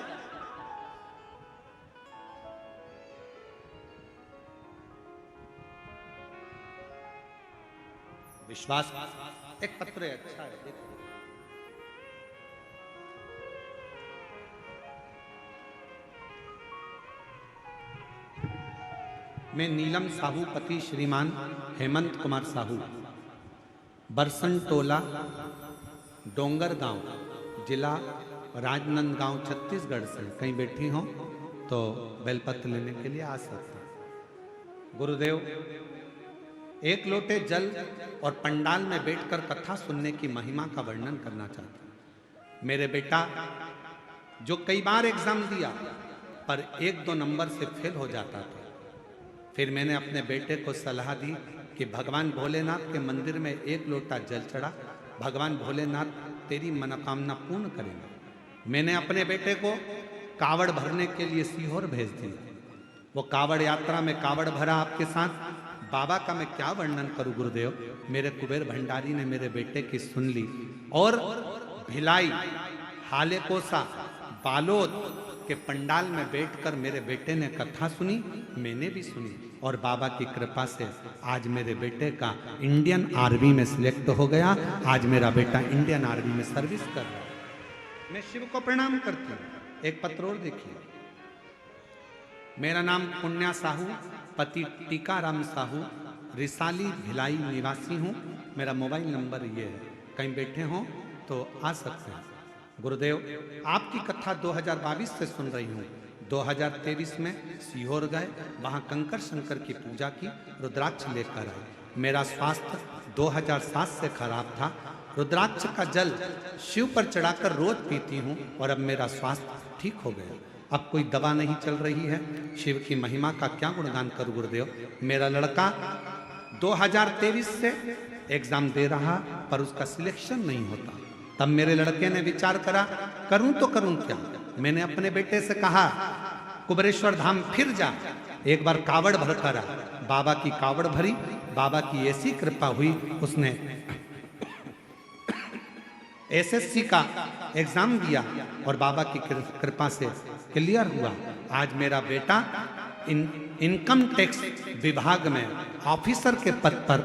विश्वास एक पत्र है, अच्छा है, देखो। मैं नीलम साहू पति श्रीमान हेमंत कुमार साहू, बरसन टोला, डोंगर गांव, जिला राजनांदगांव, छत्तीसगढ़ से कहीं बैठी हो तो बेलपत्र लेने के लिए आ सकते हैं। गुरुदेव, एक लोटे जल और पंडाल में बैठकर कथा सुनने की महिमा का वर्णन करना चाहता हूं। मेरे बेटा जो कई बार एग्जाम दिया पर 1-2 नंबर से फेल हो जाता था, फिर मैंने अपने बेटे को सलाह दी कि भगवान भोलेनाथ के मंदिर में 1 लोटा जल चढ़ा, भगवान भोलेनाथ तेरी मनोकामना पूर्ण करेंगे। मैंने अपने बेटे को कावड़ भरने के लिए सीहोर भेज दिया। वो कावड़ यात्रा में कावड़ भरा आपके साथ। बाबा का मैं क्या वर्णन करूं गुरुदेव। मेरे कुबेर भंडारी ने मेरे बेटे की सुन ली और भिलाई, हालेकोसा, बालोद के पंडाल में बैठकर मेरे बेटे ने कथा सुनी, मैंने भी सुनी और बाबा की कृपा से आज मेरे बेटे का इंडियन आर्मी में सिलेक्ट हो गया। आज मेरा बेटा इंडियन आर्मी में सर्विस कर रहा है। मैं शिव को प्रणाम करती हूँ। एक पत्र और देखिए। मेरा नाम पुण्या साहू, पति टीकाराम साहू, रिसाली भिलाई निवासी हूँ। मेरा मोबाइल नंबर ये है, कहीं बैठे हों तो आ सकते हैं। गुरुदेव, आपकी कथा 2022 से सुन रही हूँ। 2023 में सीहोर गए, वहाँ कंकर शंकर की पूजा की, रुद्राक्ष लेकर आए। मेरा स्वास्थ्य 2007 से खराब था। रुद्राक्ष का जल शिव पर चढ़ाकर रोज पीती हूँ और अब मेरा स्वास्थ्य ठीक हो गया। अब कोई दवा नहीं चल रही है। शिव की महिमा का क्या गुणगान करूं गुरुदेव। मेरा लड़का 2023 से एग्जाम दे रहा पर उसका सिलेक्शन नहीं होता। तब मेरे लड़के ने विचार करा, करूं तो करूं क्या। मैंने अपने बेटे से कहा, कुबेरेश्वर धाम फिर जा, एक बार कावड़ भर कर आ। बाबा की कावड़ भरी, बाबा की ऐसी कृपा हुई, उसने एसएससी का एग्जाम दिया और बाबा की कृपा से क्लियर हुआ। आज मेरा बेटा इनकम टैक्स विभाग में ऑफिसर के पद पर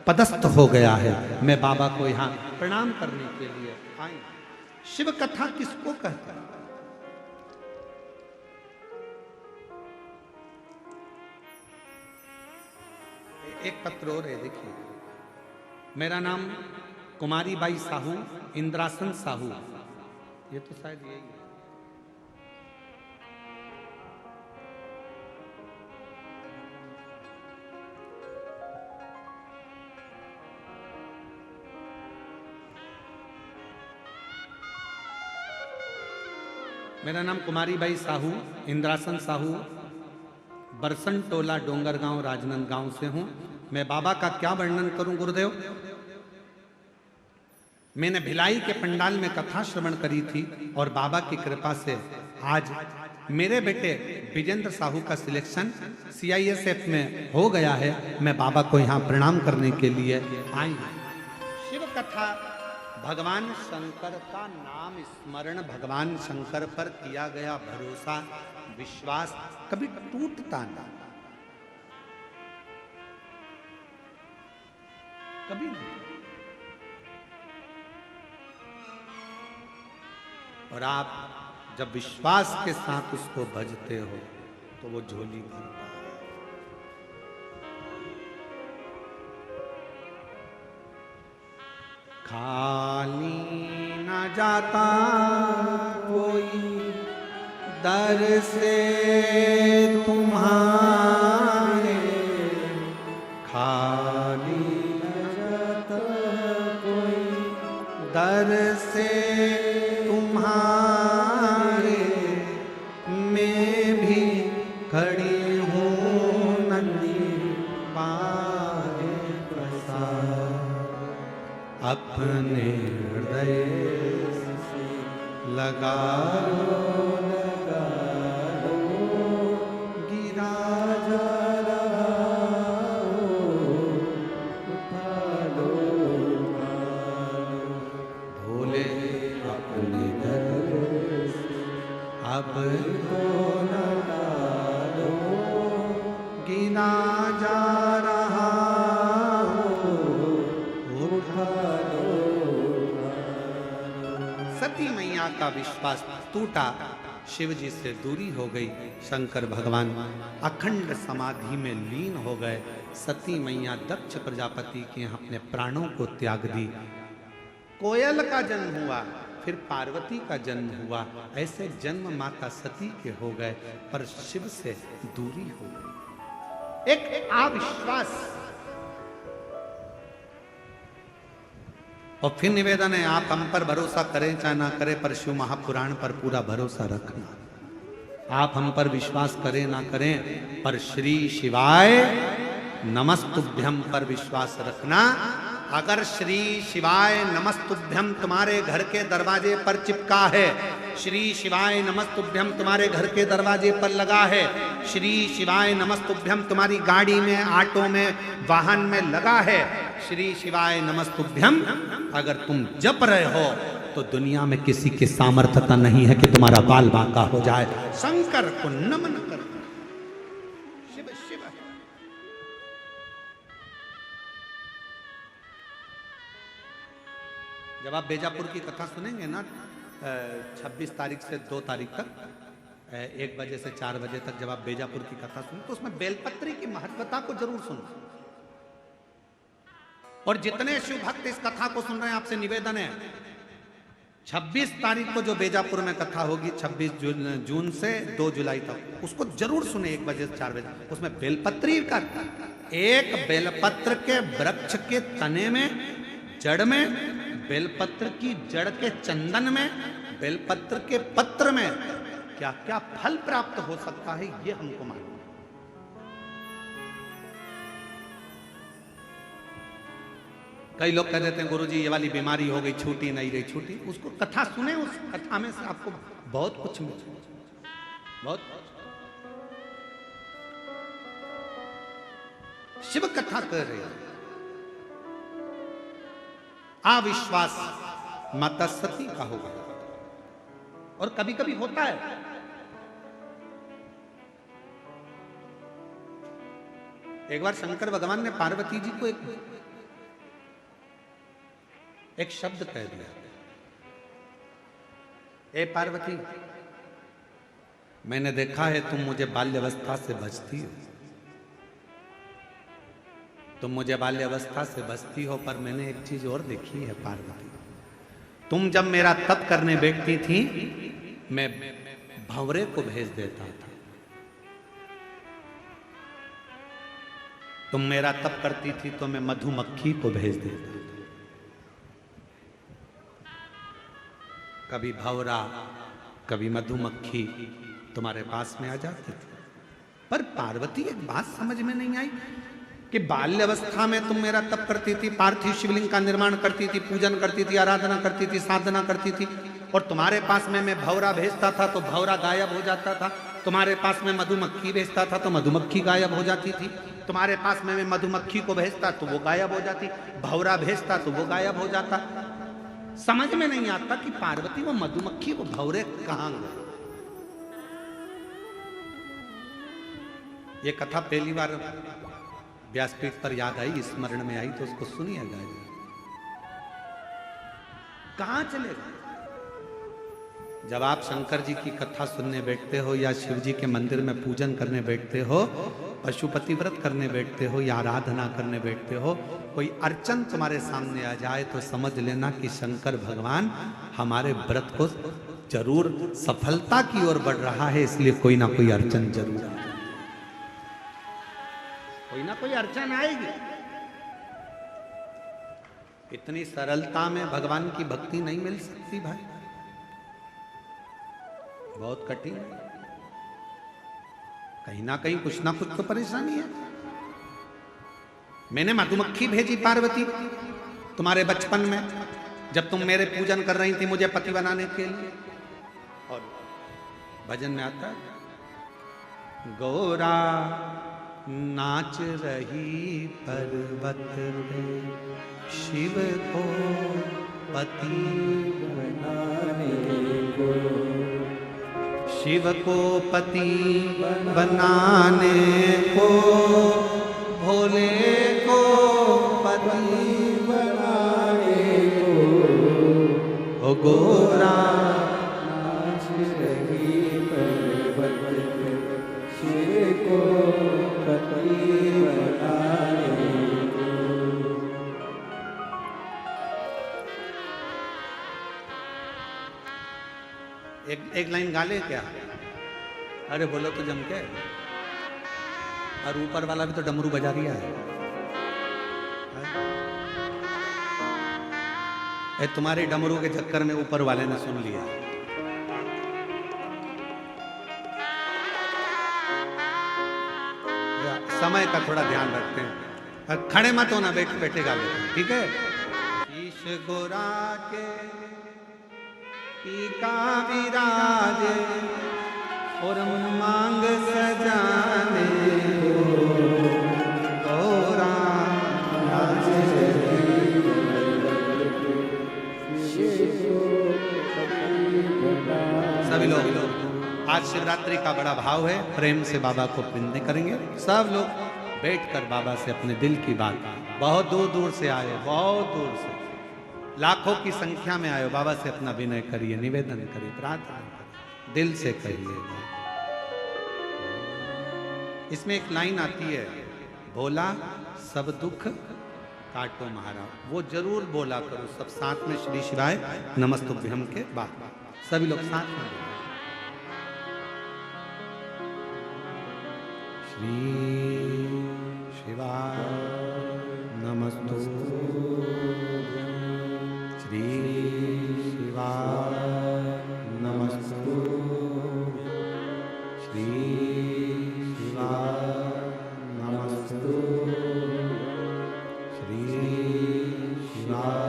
पदस्थ हो गया है। मैं बाबा को यहाँ प्रणाम करने के लिए आई। शिव कथा किसको कहते हैं? एक पत्र और है, देखिए। मेरा नाम कुमारी बाई साहू, इंद्रासन साहू, ये तो शायद यही है। मेरा नाम कुमारी बाई साहू, इंद्रासन साहू, बरसन टोला, डोंगरगांव, राजनांदगांव से हूं। मैं बाबा का क्या वर्णन करूं गुरुदेव। मैंने भिलाई के पंडाल में कथा श्रवण करी थी और बाबा की कृपा से आज मेरे बेटे विजेंद्र साहू का सिलेक्शन CISF में हो गया है, मैं बाबा को यहाँ प्रणाम करने के लिए आई। शिव कथा भगवान शंकर का नाम स्मरण, भगवान शंकर पर किया गया भरोसा विश्वास कभी टूटता नहीं, कभी नहीं। और आप जब विश्वास के साथ उसको भजते हो तो वो झोली भरता है। खाली न जाता कोई दर से तुम्हारे, खाली न जाता कोई दर से तुम्हारे, मैं भी खड़ी हूँ नंदी पाए प्रसाद, अपने हृदय से लगा लो, गिरा जा रहा हो, उठा लो, भोले अपने दर से अब तो न डालो, गिरा जा रहा हो, उठा लो। सती मैया का विश्वास टूटा, शिव जी से दूरी हो गई, शंकर भगवान अखंड समाधि में लीन हो गए। सती मैया दक्ष प्रजापति के यहाँ अपने प्राणों को त्याग दी। कोयल का जन्म हुआ, फिर पार्वती का जन्म हुआ, ऐसे जन्म माता सती के हो गए, पर शिव से दूरी हो गई। एक अविश्वास। और फिर निवेदन है, आप हम पर भरोसा करें चाहे ना करें, पर शिव महापुराण पर पूरा भरोसा रखना। आप हम पर विश्वास करें ना करें, पर श्री शिवाय नमस्तुभ्यम पर विश्वास रखना। अगर श्री शिवाय नमस्तुभ्यम तुम्हारे घर के दरवाजे पर चिपका है, श्री शिवाय नमस्तुभ्यम तुम्हारे घर के दरवाजे पर लगा है, श्री शिवाय नमस्तुभ्यम तुम्हारी गाड़ी में, ऑटो में, वाहन में लगा है, श्री शिवाय नमस्तुभ्यम अगर तुम जप रहे हो तो दुनिया में किसी की सामर्थ्यता नहीं है कि तुम्हारा बाल बांका हो जाए। शंकर को नमन कर। शिव शिव। जब आप बेजापुर की कथा सुनेंगे ना 26 तारीख से 2 तारीख तक, 1 बजे से 4 बजे तक जब आप बेजापुर की कथा सुनें तो उसमें बेलपत्री की महत्वता को जरूर सुनो। और जितने शिव भक्त इस कथा को सुन रहे हैं, आपसे निवेदन है 26 तारीख को जो बेजापुर में कथा होगी, 26 जून से 2 जुलाई तक, उसको जरूर सुने 1 बजे से 4 बजे। उसमें बेलपत्री का, एक बेलपत्र के वृक्ष के तने में, जड़ में, बेलपत्र की जड़ के चंदन में, बेलपत्र के पत्र में क्या क्या फल प्राप्त हो सकता है, ये हमको मालूम। कई लोग कह देते हैं गुरुजी ये वाली बीमारी हो गई, छूटी नहीं रही, छूटी। उसको कथा सुने, उस कथा में से आपको बहुत कुछ मिले, बहुत। शिव कथा कर रही है। अविश्वास माता सती का होगा, और कभी कभी होता है। एक बार शंकर भगवान ने पार्वती जी को एक शब्द कह दिया, ए पार्वती, मैंने देखा है तुम मुझे बाल्यावस्था से बचती हो, तुम मुझे बाल्यावस्था से बचती हो, पर मैंने एक चीज और देखी है पार्वती, तुम जब मेरा तप करने बैठती थी, मैं भंवरे को भेज देता था, तुम मेरा तप करती थी तो मैं मधुमक्खी को भेज देता था। कभी भंवरा, कभी मधुमक्खी तुम्हारे पास में आ जाती थी। पर पार्वती एक बात समझ में नहीं आई कि बाल्यावस्था में तुम मेरा तप करती थी, पार्थिव शिवलिंग का निर्माण करती थी, पूजन करती थी, आराधना करती थी, साधना करती थी, और तुम्हारे पास में मैं भौरा भेजता था तो भौरा गायब हो जाता था, तुम्हारे पास में मधुमक्खी भेजता था तो मधुमक्खी गायब हो जाती थी, तुम्हारे पास में मैं मधुमक्खी को भेजता तो वो गायब हो जाती, भौरा भेजता तो वो गायब हो जाता। समझ में नहीं आता कि पार्वती वो मधुमक्खी वो भौरे कहां गए। ये कथा पहली बार व्यासपीठ पर याद आई, स्मरण में आई, तो उसको सुनिएगा। कहां चले गए? जब आप शंकर जी की कथा सुनने बैठते हो या शिव जी के मंदिर में पूजन करने बैठते हो, पशुपति व्रत करने बैठते हो या आराधना करने बैठते हो, कोई अर्चन तुम्हारे सामने आ जाए तो समझ लेना कि शंकर भगवान हमारे व्रत को जरूर सफलता की ओर बढ़ रहा है, इसलिए कोई ना कोई अर्चन जरूर है, कोई ना कोई अर्चन आएगी। इतनी सरलता में भगवान की भक्ति नहीं मिल सकती भाई, बहुत कठिन है। कहीं ना कहीं कुछ ना कुछ तो परेशानी है। मैंने मधुमक्खी भेजी पार्वती तुम्हारे बचपन में, जब तुम मेरे पूजन कर रही थी मुझे पति बनाने के लिए। और भजन में आता है, गौरा नाच रही पर्वत पे शिव को पति बनाने को, शिव को पति बनाने को, भोले को पति बनाने को, ओ गोरा नाच रही पर्वत पे शिव को पति बनाने को। एक लाइन गा ले क्या? अरे बोलो तो जम के। और ऊपर वाला भी तो डमरू बजा रिया है। तुम्हारे डमरू के चक्कर में ऊपर वाले ने सुन लिया। समय का थोड़ा ध्यान रखते हैं, खड़े मत होना, बैठे बैठे गा लेते हैं, ठीक है? ईश गोरा के टीका विराजे और मांग सजाने गौरा नाच रही। सभी लोग आज शिवरात्रि का बड़ा भाव है, प्रेम से बाबा को विनती करेंगे। सब लोग बैठकर बाबा से अपने दिल की बात, बहुत दूर दूर से आए, बहुत दूर से लाखों की संख्या में आए, बाबा से अपना विनय करिए, निवेदन करिए, प्रार्थना करिए, दिल से कहिए। इसमें एक लाइन आती है, भोला सब दुख काटो महारा, वो जरूर बोला करो सब साथ में, श्री शिवाय नमस्तुभ्यम के बाद सभी लोग साथ में बोलो। श्री शिवाय नमस्तुभ्यम, श्री शिवाय नमस्तुभ्यम, श्री शिवाय नमस्तुभ्यम, श्री शिवाय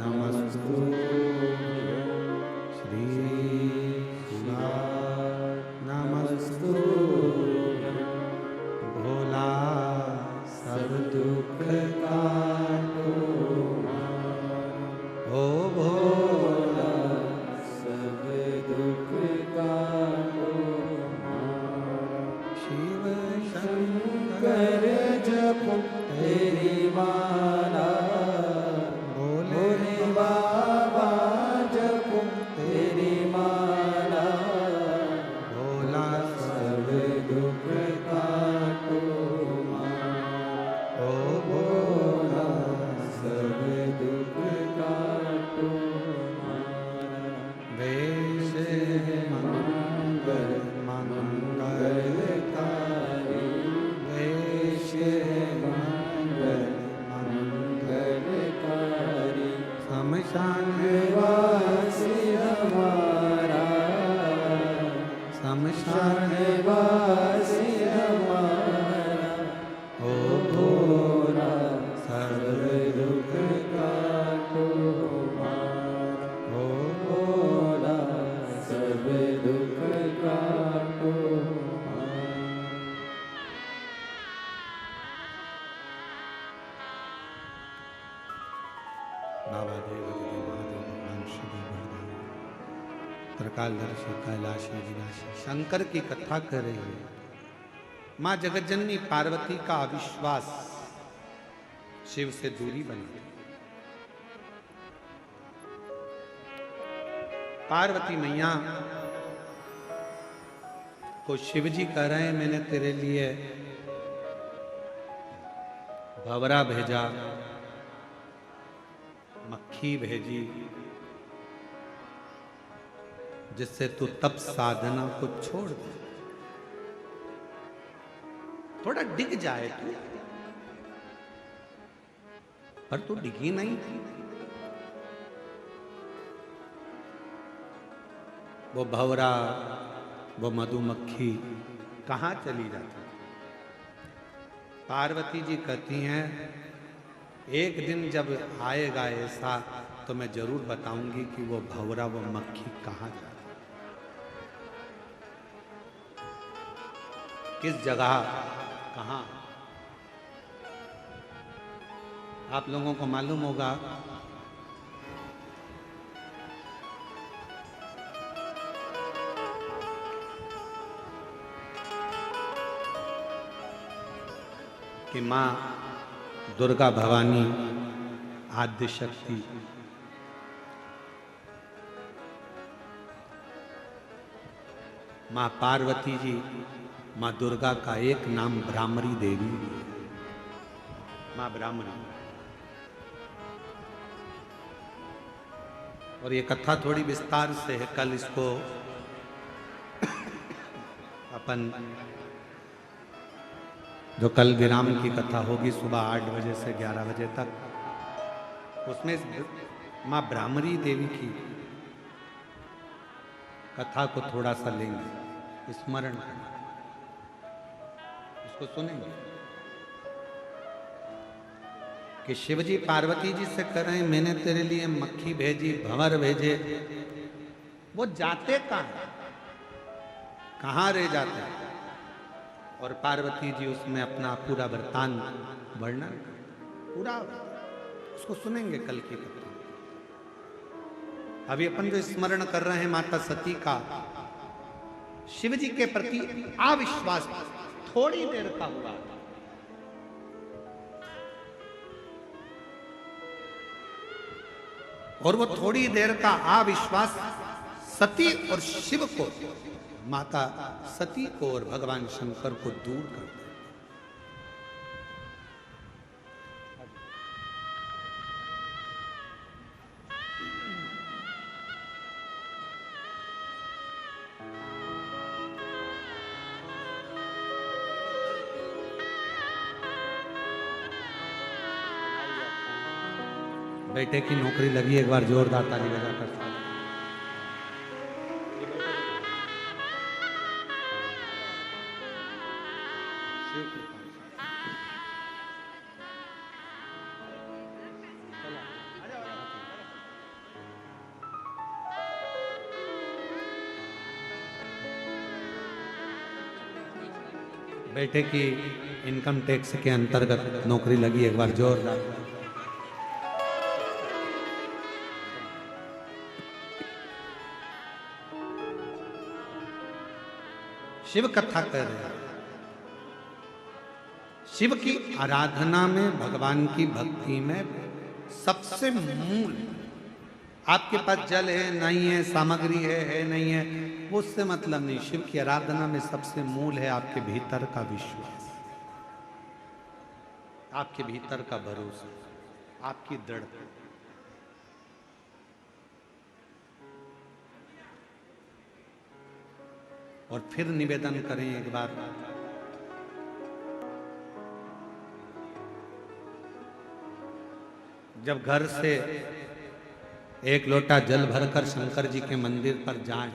नमस्तुभ्यम, श्री शिवाय नमस्तुभ्यम। भोला सब दुख काटो, ओ भोला सब दुख काटो, शिव शंकर जपो तेरी माला, भोले बाबा जपो तेरी माला, भोला सब दुख काटो, ओ भोला सब दुख काटो, वेश मंगल मंगलकारी, वेश मंगल मंगलकारी, शमशान वासी हमारा, शमशान वासी हमारा, ओ भोला सर्व सब दुख काटो, ओ त्रिकालदर्शी कैलाशी विनाशी शंकर की कथा कर रही है। मां जगतजननी पार्वती का अविश्वास शिव से दूरी बना। पार्वती मैया को शिवजी कह रहे हैं मैंने तेरे लिए भंवरा भेजा, मक्खी भेजी, जिससे तू तप साधना को छोड़ दे, थोड़ा डिग जाए तू, पर तू डिगी नहीं। वो भंवरा, वो मधुमक्खी कहां चली जाती? पार्वती जी कहती हैं एक दिन जब आएगा ऐसा तो मैं जरूर बताऊंगी कि वो भंवरा, वो मक्खी कहां जाती, किस जगह, कहां। आप लोगों को मालूम होगा कि मां दुर्गा भवानी आद्य शक्ति मां पार्वती जी, मां दुर्गा का एक नाम भ्रामरी देवी, मां भ्रामरी। और ये कथा थोड़ी विस्तार से है, कल इसको अपन जो कल विराम की कथा होगी सुबह 8 बजे से 11 बजे तक, उसमें मां भ्रामरी देवी की कथा को थोड़ा सा लेंगे, स्मरण उसको सुनेंगे कि शिवजी पार्वती जी से कह रहे हैं मैंने तेरे लिए मक्खी भेजी, भंवर भेजे, वो जाते कहां रह जाते हैं? और पार्वती जी उसमें अपना पूरा वृतांत वर्णन, पूरा उसको सुनेंगे कल की कथा। अभी अपन जो स्मरण कर रहे हैं माता सती का, शिव जी के प्रति अविश्वास थोड़ी देर का हुआ, और वो थोड़ी देर का अविश्वास सती और शिव को, माता सती को और भगवान शंकर को दूर कर दे। बेटे की नौकरी लगी, एक बार जोरदार ताली बजाकर। बेटे की इनकम टैक्स के अंतर्गत नौकरी लगी, एक बार जोरदार। शिव कथा कर रहे हैं, शिव की आराधना में, भगवान की भक्ति में सबसे मूल, आपके पास जल है नहीं है, सामग्री है नहीं है, वो उससे मतलब नहीं। शिव की आराधना में सबसे मूल है आपके भीतर का विश्वास, आपके भीतर का भरोसा, आपकी दृढ़ता। और फिर निवेदन करें एक बार, जब घर से एक लोटा जल भरकर शंकर जी के मंदिर पर जाएं,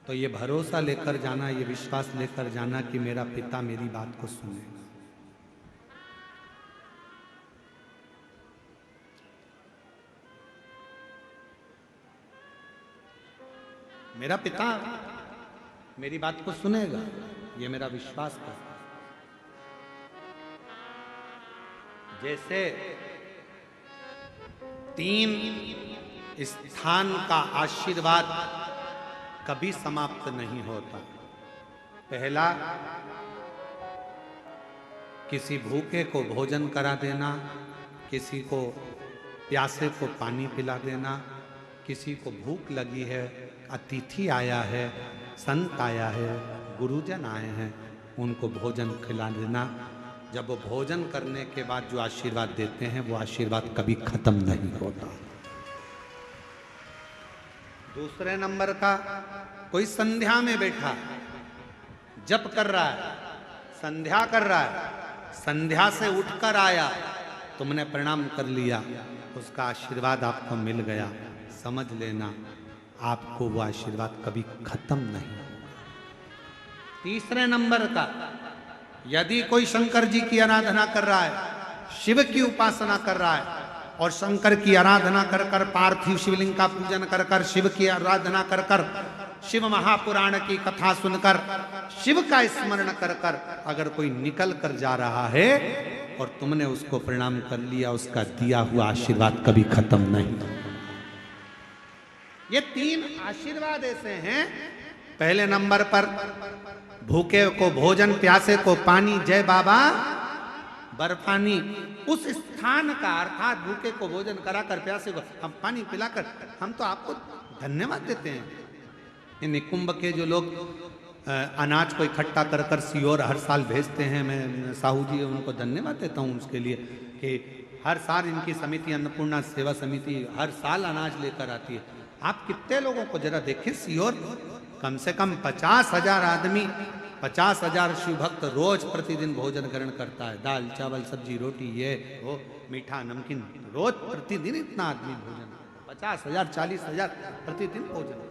तो ये भरोसा लेकर जाना, ये विश्वास लेकर जाना कि मेरा पिता मेरी बात को सुनेगा। मेरा पिता मेरी बात को सुनेगा, ये मेरा विश्वास था। जैसे 3 स्थान का आशीर्वाद कभी समाप्त नहीं होता। पहला, किसी भूखे को भोजन करा देना, किसी को प्यासे को पानी पिला देना, किसी को भूख लगी है, अतिथि आया है, संत आया है, गुरुजन आए हैं, उनको भोजन खिला देना। जब वो भोजन करने के बाद जो आशीर्वाद देते हैं वो आशीर्वाद कभी खत्म नहीं होता। दूसरे नंबर का, कोई संध्या में बैठा जप कर रहा है, संध्या कर रहा है, संध्या से उठकर आया, तुमने प्रणाम कर लिया, उसका आशीर्वाद आपको मिल गया, समझ लेना आपको वो आशीर्वाद कभी खत्म नहीं होगा। तीसरे नंबर का, यदि कोई शंकर जी की आराधना कर रहा है, शिव की उपासना कर रहा है और शंकर की आराधना कर कर, पार्थिव शिवलिंग का पूजन कर कर, शिव की आराधना कर कर, शिव महापुराण की कथा सुनकर, शिव का स्मरण कर कर अगर कोई निकल कर जा रहा है और तुमने उसको प्रणाम कर लिया, उसका दिया हुआ आशीर्वाद कभी खत्म नहीं। ये 3 आशीर्वाद ऐसे हैं। पहले नंबर पर भूखे को भोजन, प्यासे को पानी, जय बाबा बर्फानी। उस स्थान का अर्थात भूखे को भोजन कराकर, प्यासे को हम पानी पिलाकर हम तो आपको धन्यवाद देते हैं। ये निकुंभ के जो लोग अनाज को इकट्ठा कर कर सीहोर हर साल भेजते हैं, मैं साहू जी उनको धन्यवाद देता हूँ उसके लिए कि हर साल इनकी समिति, अन्नपूर्णा सेवा समिति हर साल अनाज लेकर आती है। आप कितने लोगों को जरा देखें, सीहोर कम से कम 50,000 आदमी, 50,000 शिव भक्त रोज प्रतिदिन भोजन ग्रहण करता है। दाल चावल सब्जी रोटी, ये वो मीठा नमकीन, रोज प्रतिदिन इतना आदमी भोजन, 50,000 40,000 प्रतिदिन भोजन।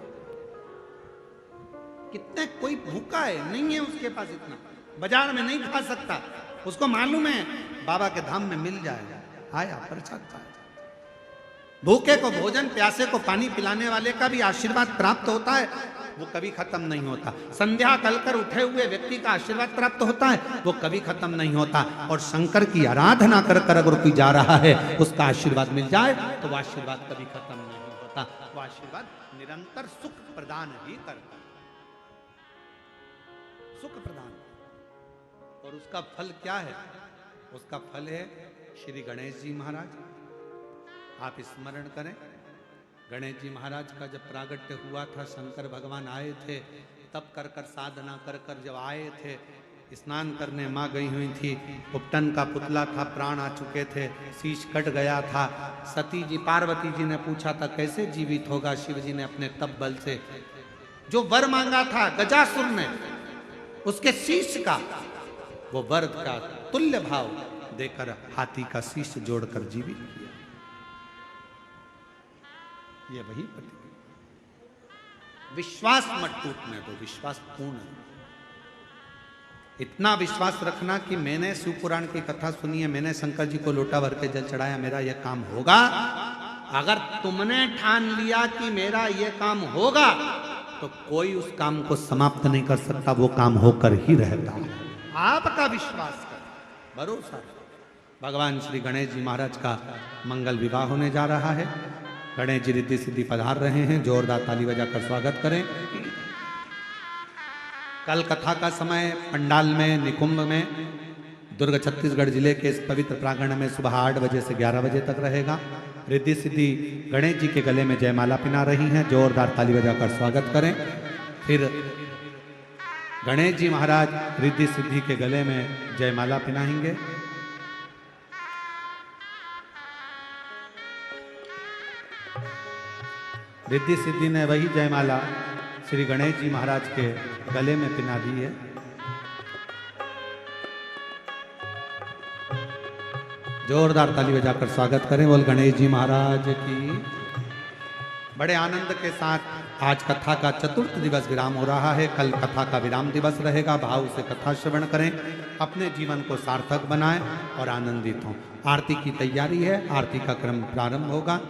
कितने, कोई भूखा है नहीं है उसके पास इतना, बाजार में नहीं खा सकता, उसको मालूम है बाबा के धाम में मिल जाएगा, आया प्रसाद खाया। भूखे को भोजन, प्यासे को पानी पिलाने वाले का भी आशीर्वाद प्राप्त होता है, वो कभी खत्म नहीं होता। संध्या कलकर उठे हुए व्यक्ति का आशीर्वाद प्राप्त होता है, वो कभी खत्म नहीं होता। और शंकर की आराधना कर कर अगर कोई जा रहा है, उसका आशीर्वाद मिल जाए तो वह आशीर्वाद कभी खत्म नहीं होता। वह आशीर्वाद निरंतर सुख प्रदान ही करता, सुख प्रदान। और उसका फल क्या है? उसका फल है श्री गणेश जी महाराज। आप स्मरण करें, गणेश जी महाराज का जब प्रागट्य हुआ था, शंकर भगवान आए थे, तब कर कर साधना कर कर जब आए थे, स्नान करने माँ गई हुई थी, उपटन का पुतला था, प्राण आ चुके थे, शीश कट गया था। सती जी, पार्वती जी ने पूछा था कैसे जीवित होगा। शिव जी ने अपने तप बल से जो वर मांगा था गजासुर ने, उसके शीश का, वो वर का तुल्य भाव देकर हाथी का शीश जोड़कर जीवित किया। ये वही विश्वास मत टूटने दो, विश्वास पूर्ण। इतना विश्वास रखना कि मैंने शिव पुराण की कथा सुनी है, मैंने शंकर जी को लोटा भर के जल चढ़ाया, मेरा यह काम होगा। अगर तुमने ठान लिया कि मेरा यह काम होगा, तो कोई उस काम को समाप्त नहीं कर सकता, वो काम होकर ही रहता है। आपका विश्वास कर, भरोसा। भगवान श्री गणेश जी महाराज का मंगल विवाह होने जा रहा है। गणेश जी रिद्धि सिद्धि पधार रहे हैं, जोरदार ताली बजाकर स्वागत करें। कल कथा का समय पंडाल में, निकुंभ में, दुर्ग छत्तीसगढ़ जिले के इस पवित्र प्रांगण में सुबह 8 बजे से 11 बजे तक रहेगा। रिद्धि सिद्धि गणेश जी के गले में जयमाला पिना रही हैं, जोरदार ताली बजाकर स्वागत करें। फिर गणेश जी महाराज रिद्धि सिद्धि के गले में जयमाला पिनाएंगे। रिद्धि सिद्धि ने वही जयमाला श्री गणेश जी महाराज के गले में पिना दी है। जोरदार ताली बजाकर स्वागत करें, बोल गणेश जी महाराज की। बड़े आनंद के साथ आज कथा का चतुर्थ दिवस विराम हो रहा है। कल कथा का विराम दिवस रहेगा। भाव से कथा श्रवण करें, अपने जीवन को सार्थक बनाएं और आनंदित हों। आरती की तैयारी है, आरती का क्रम प्रारंभ होगा।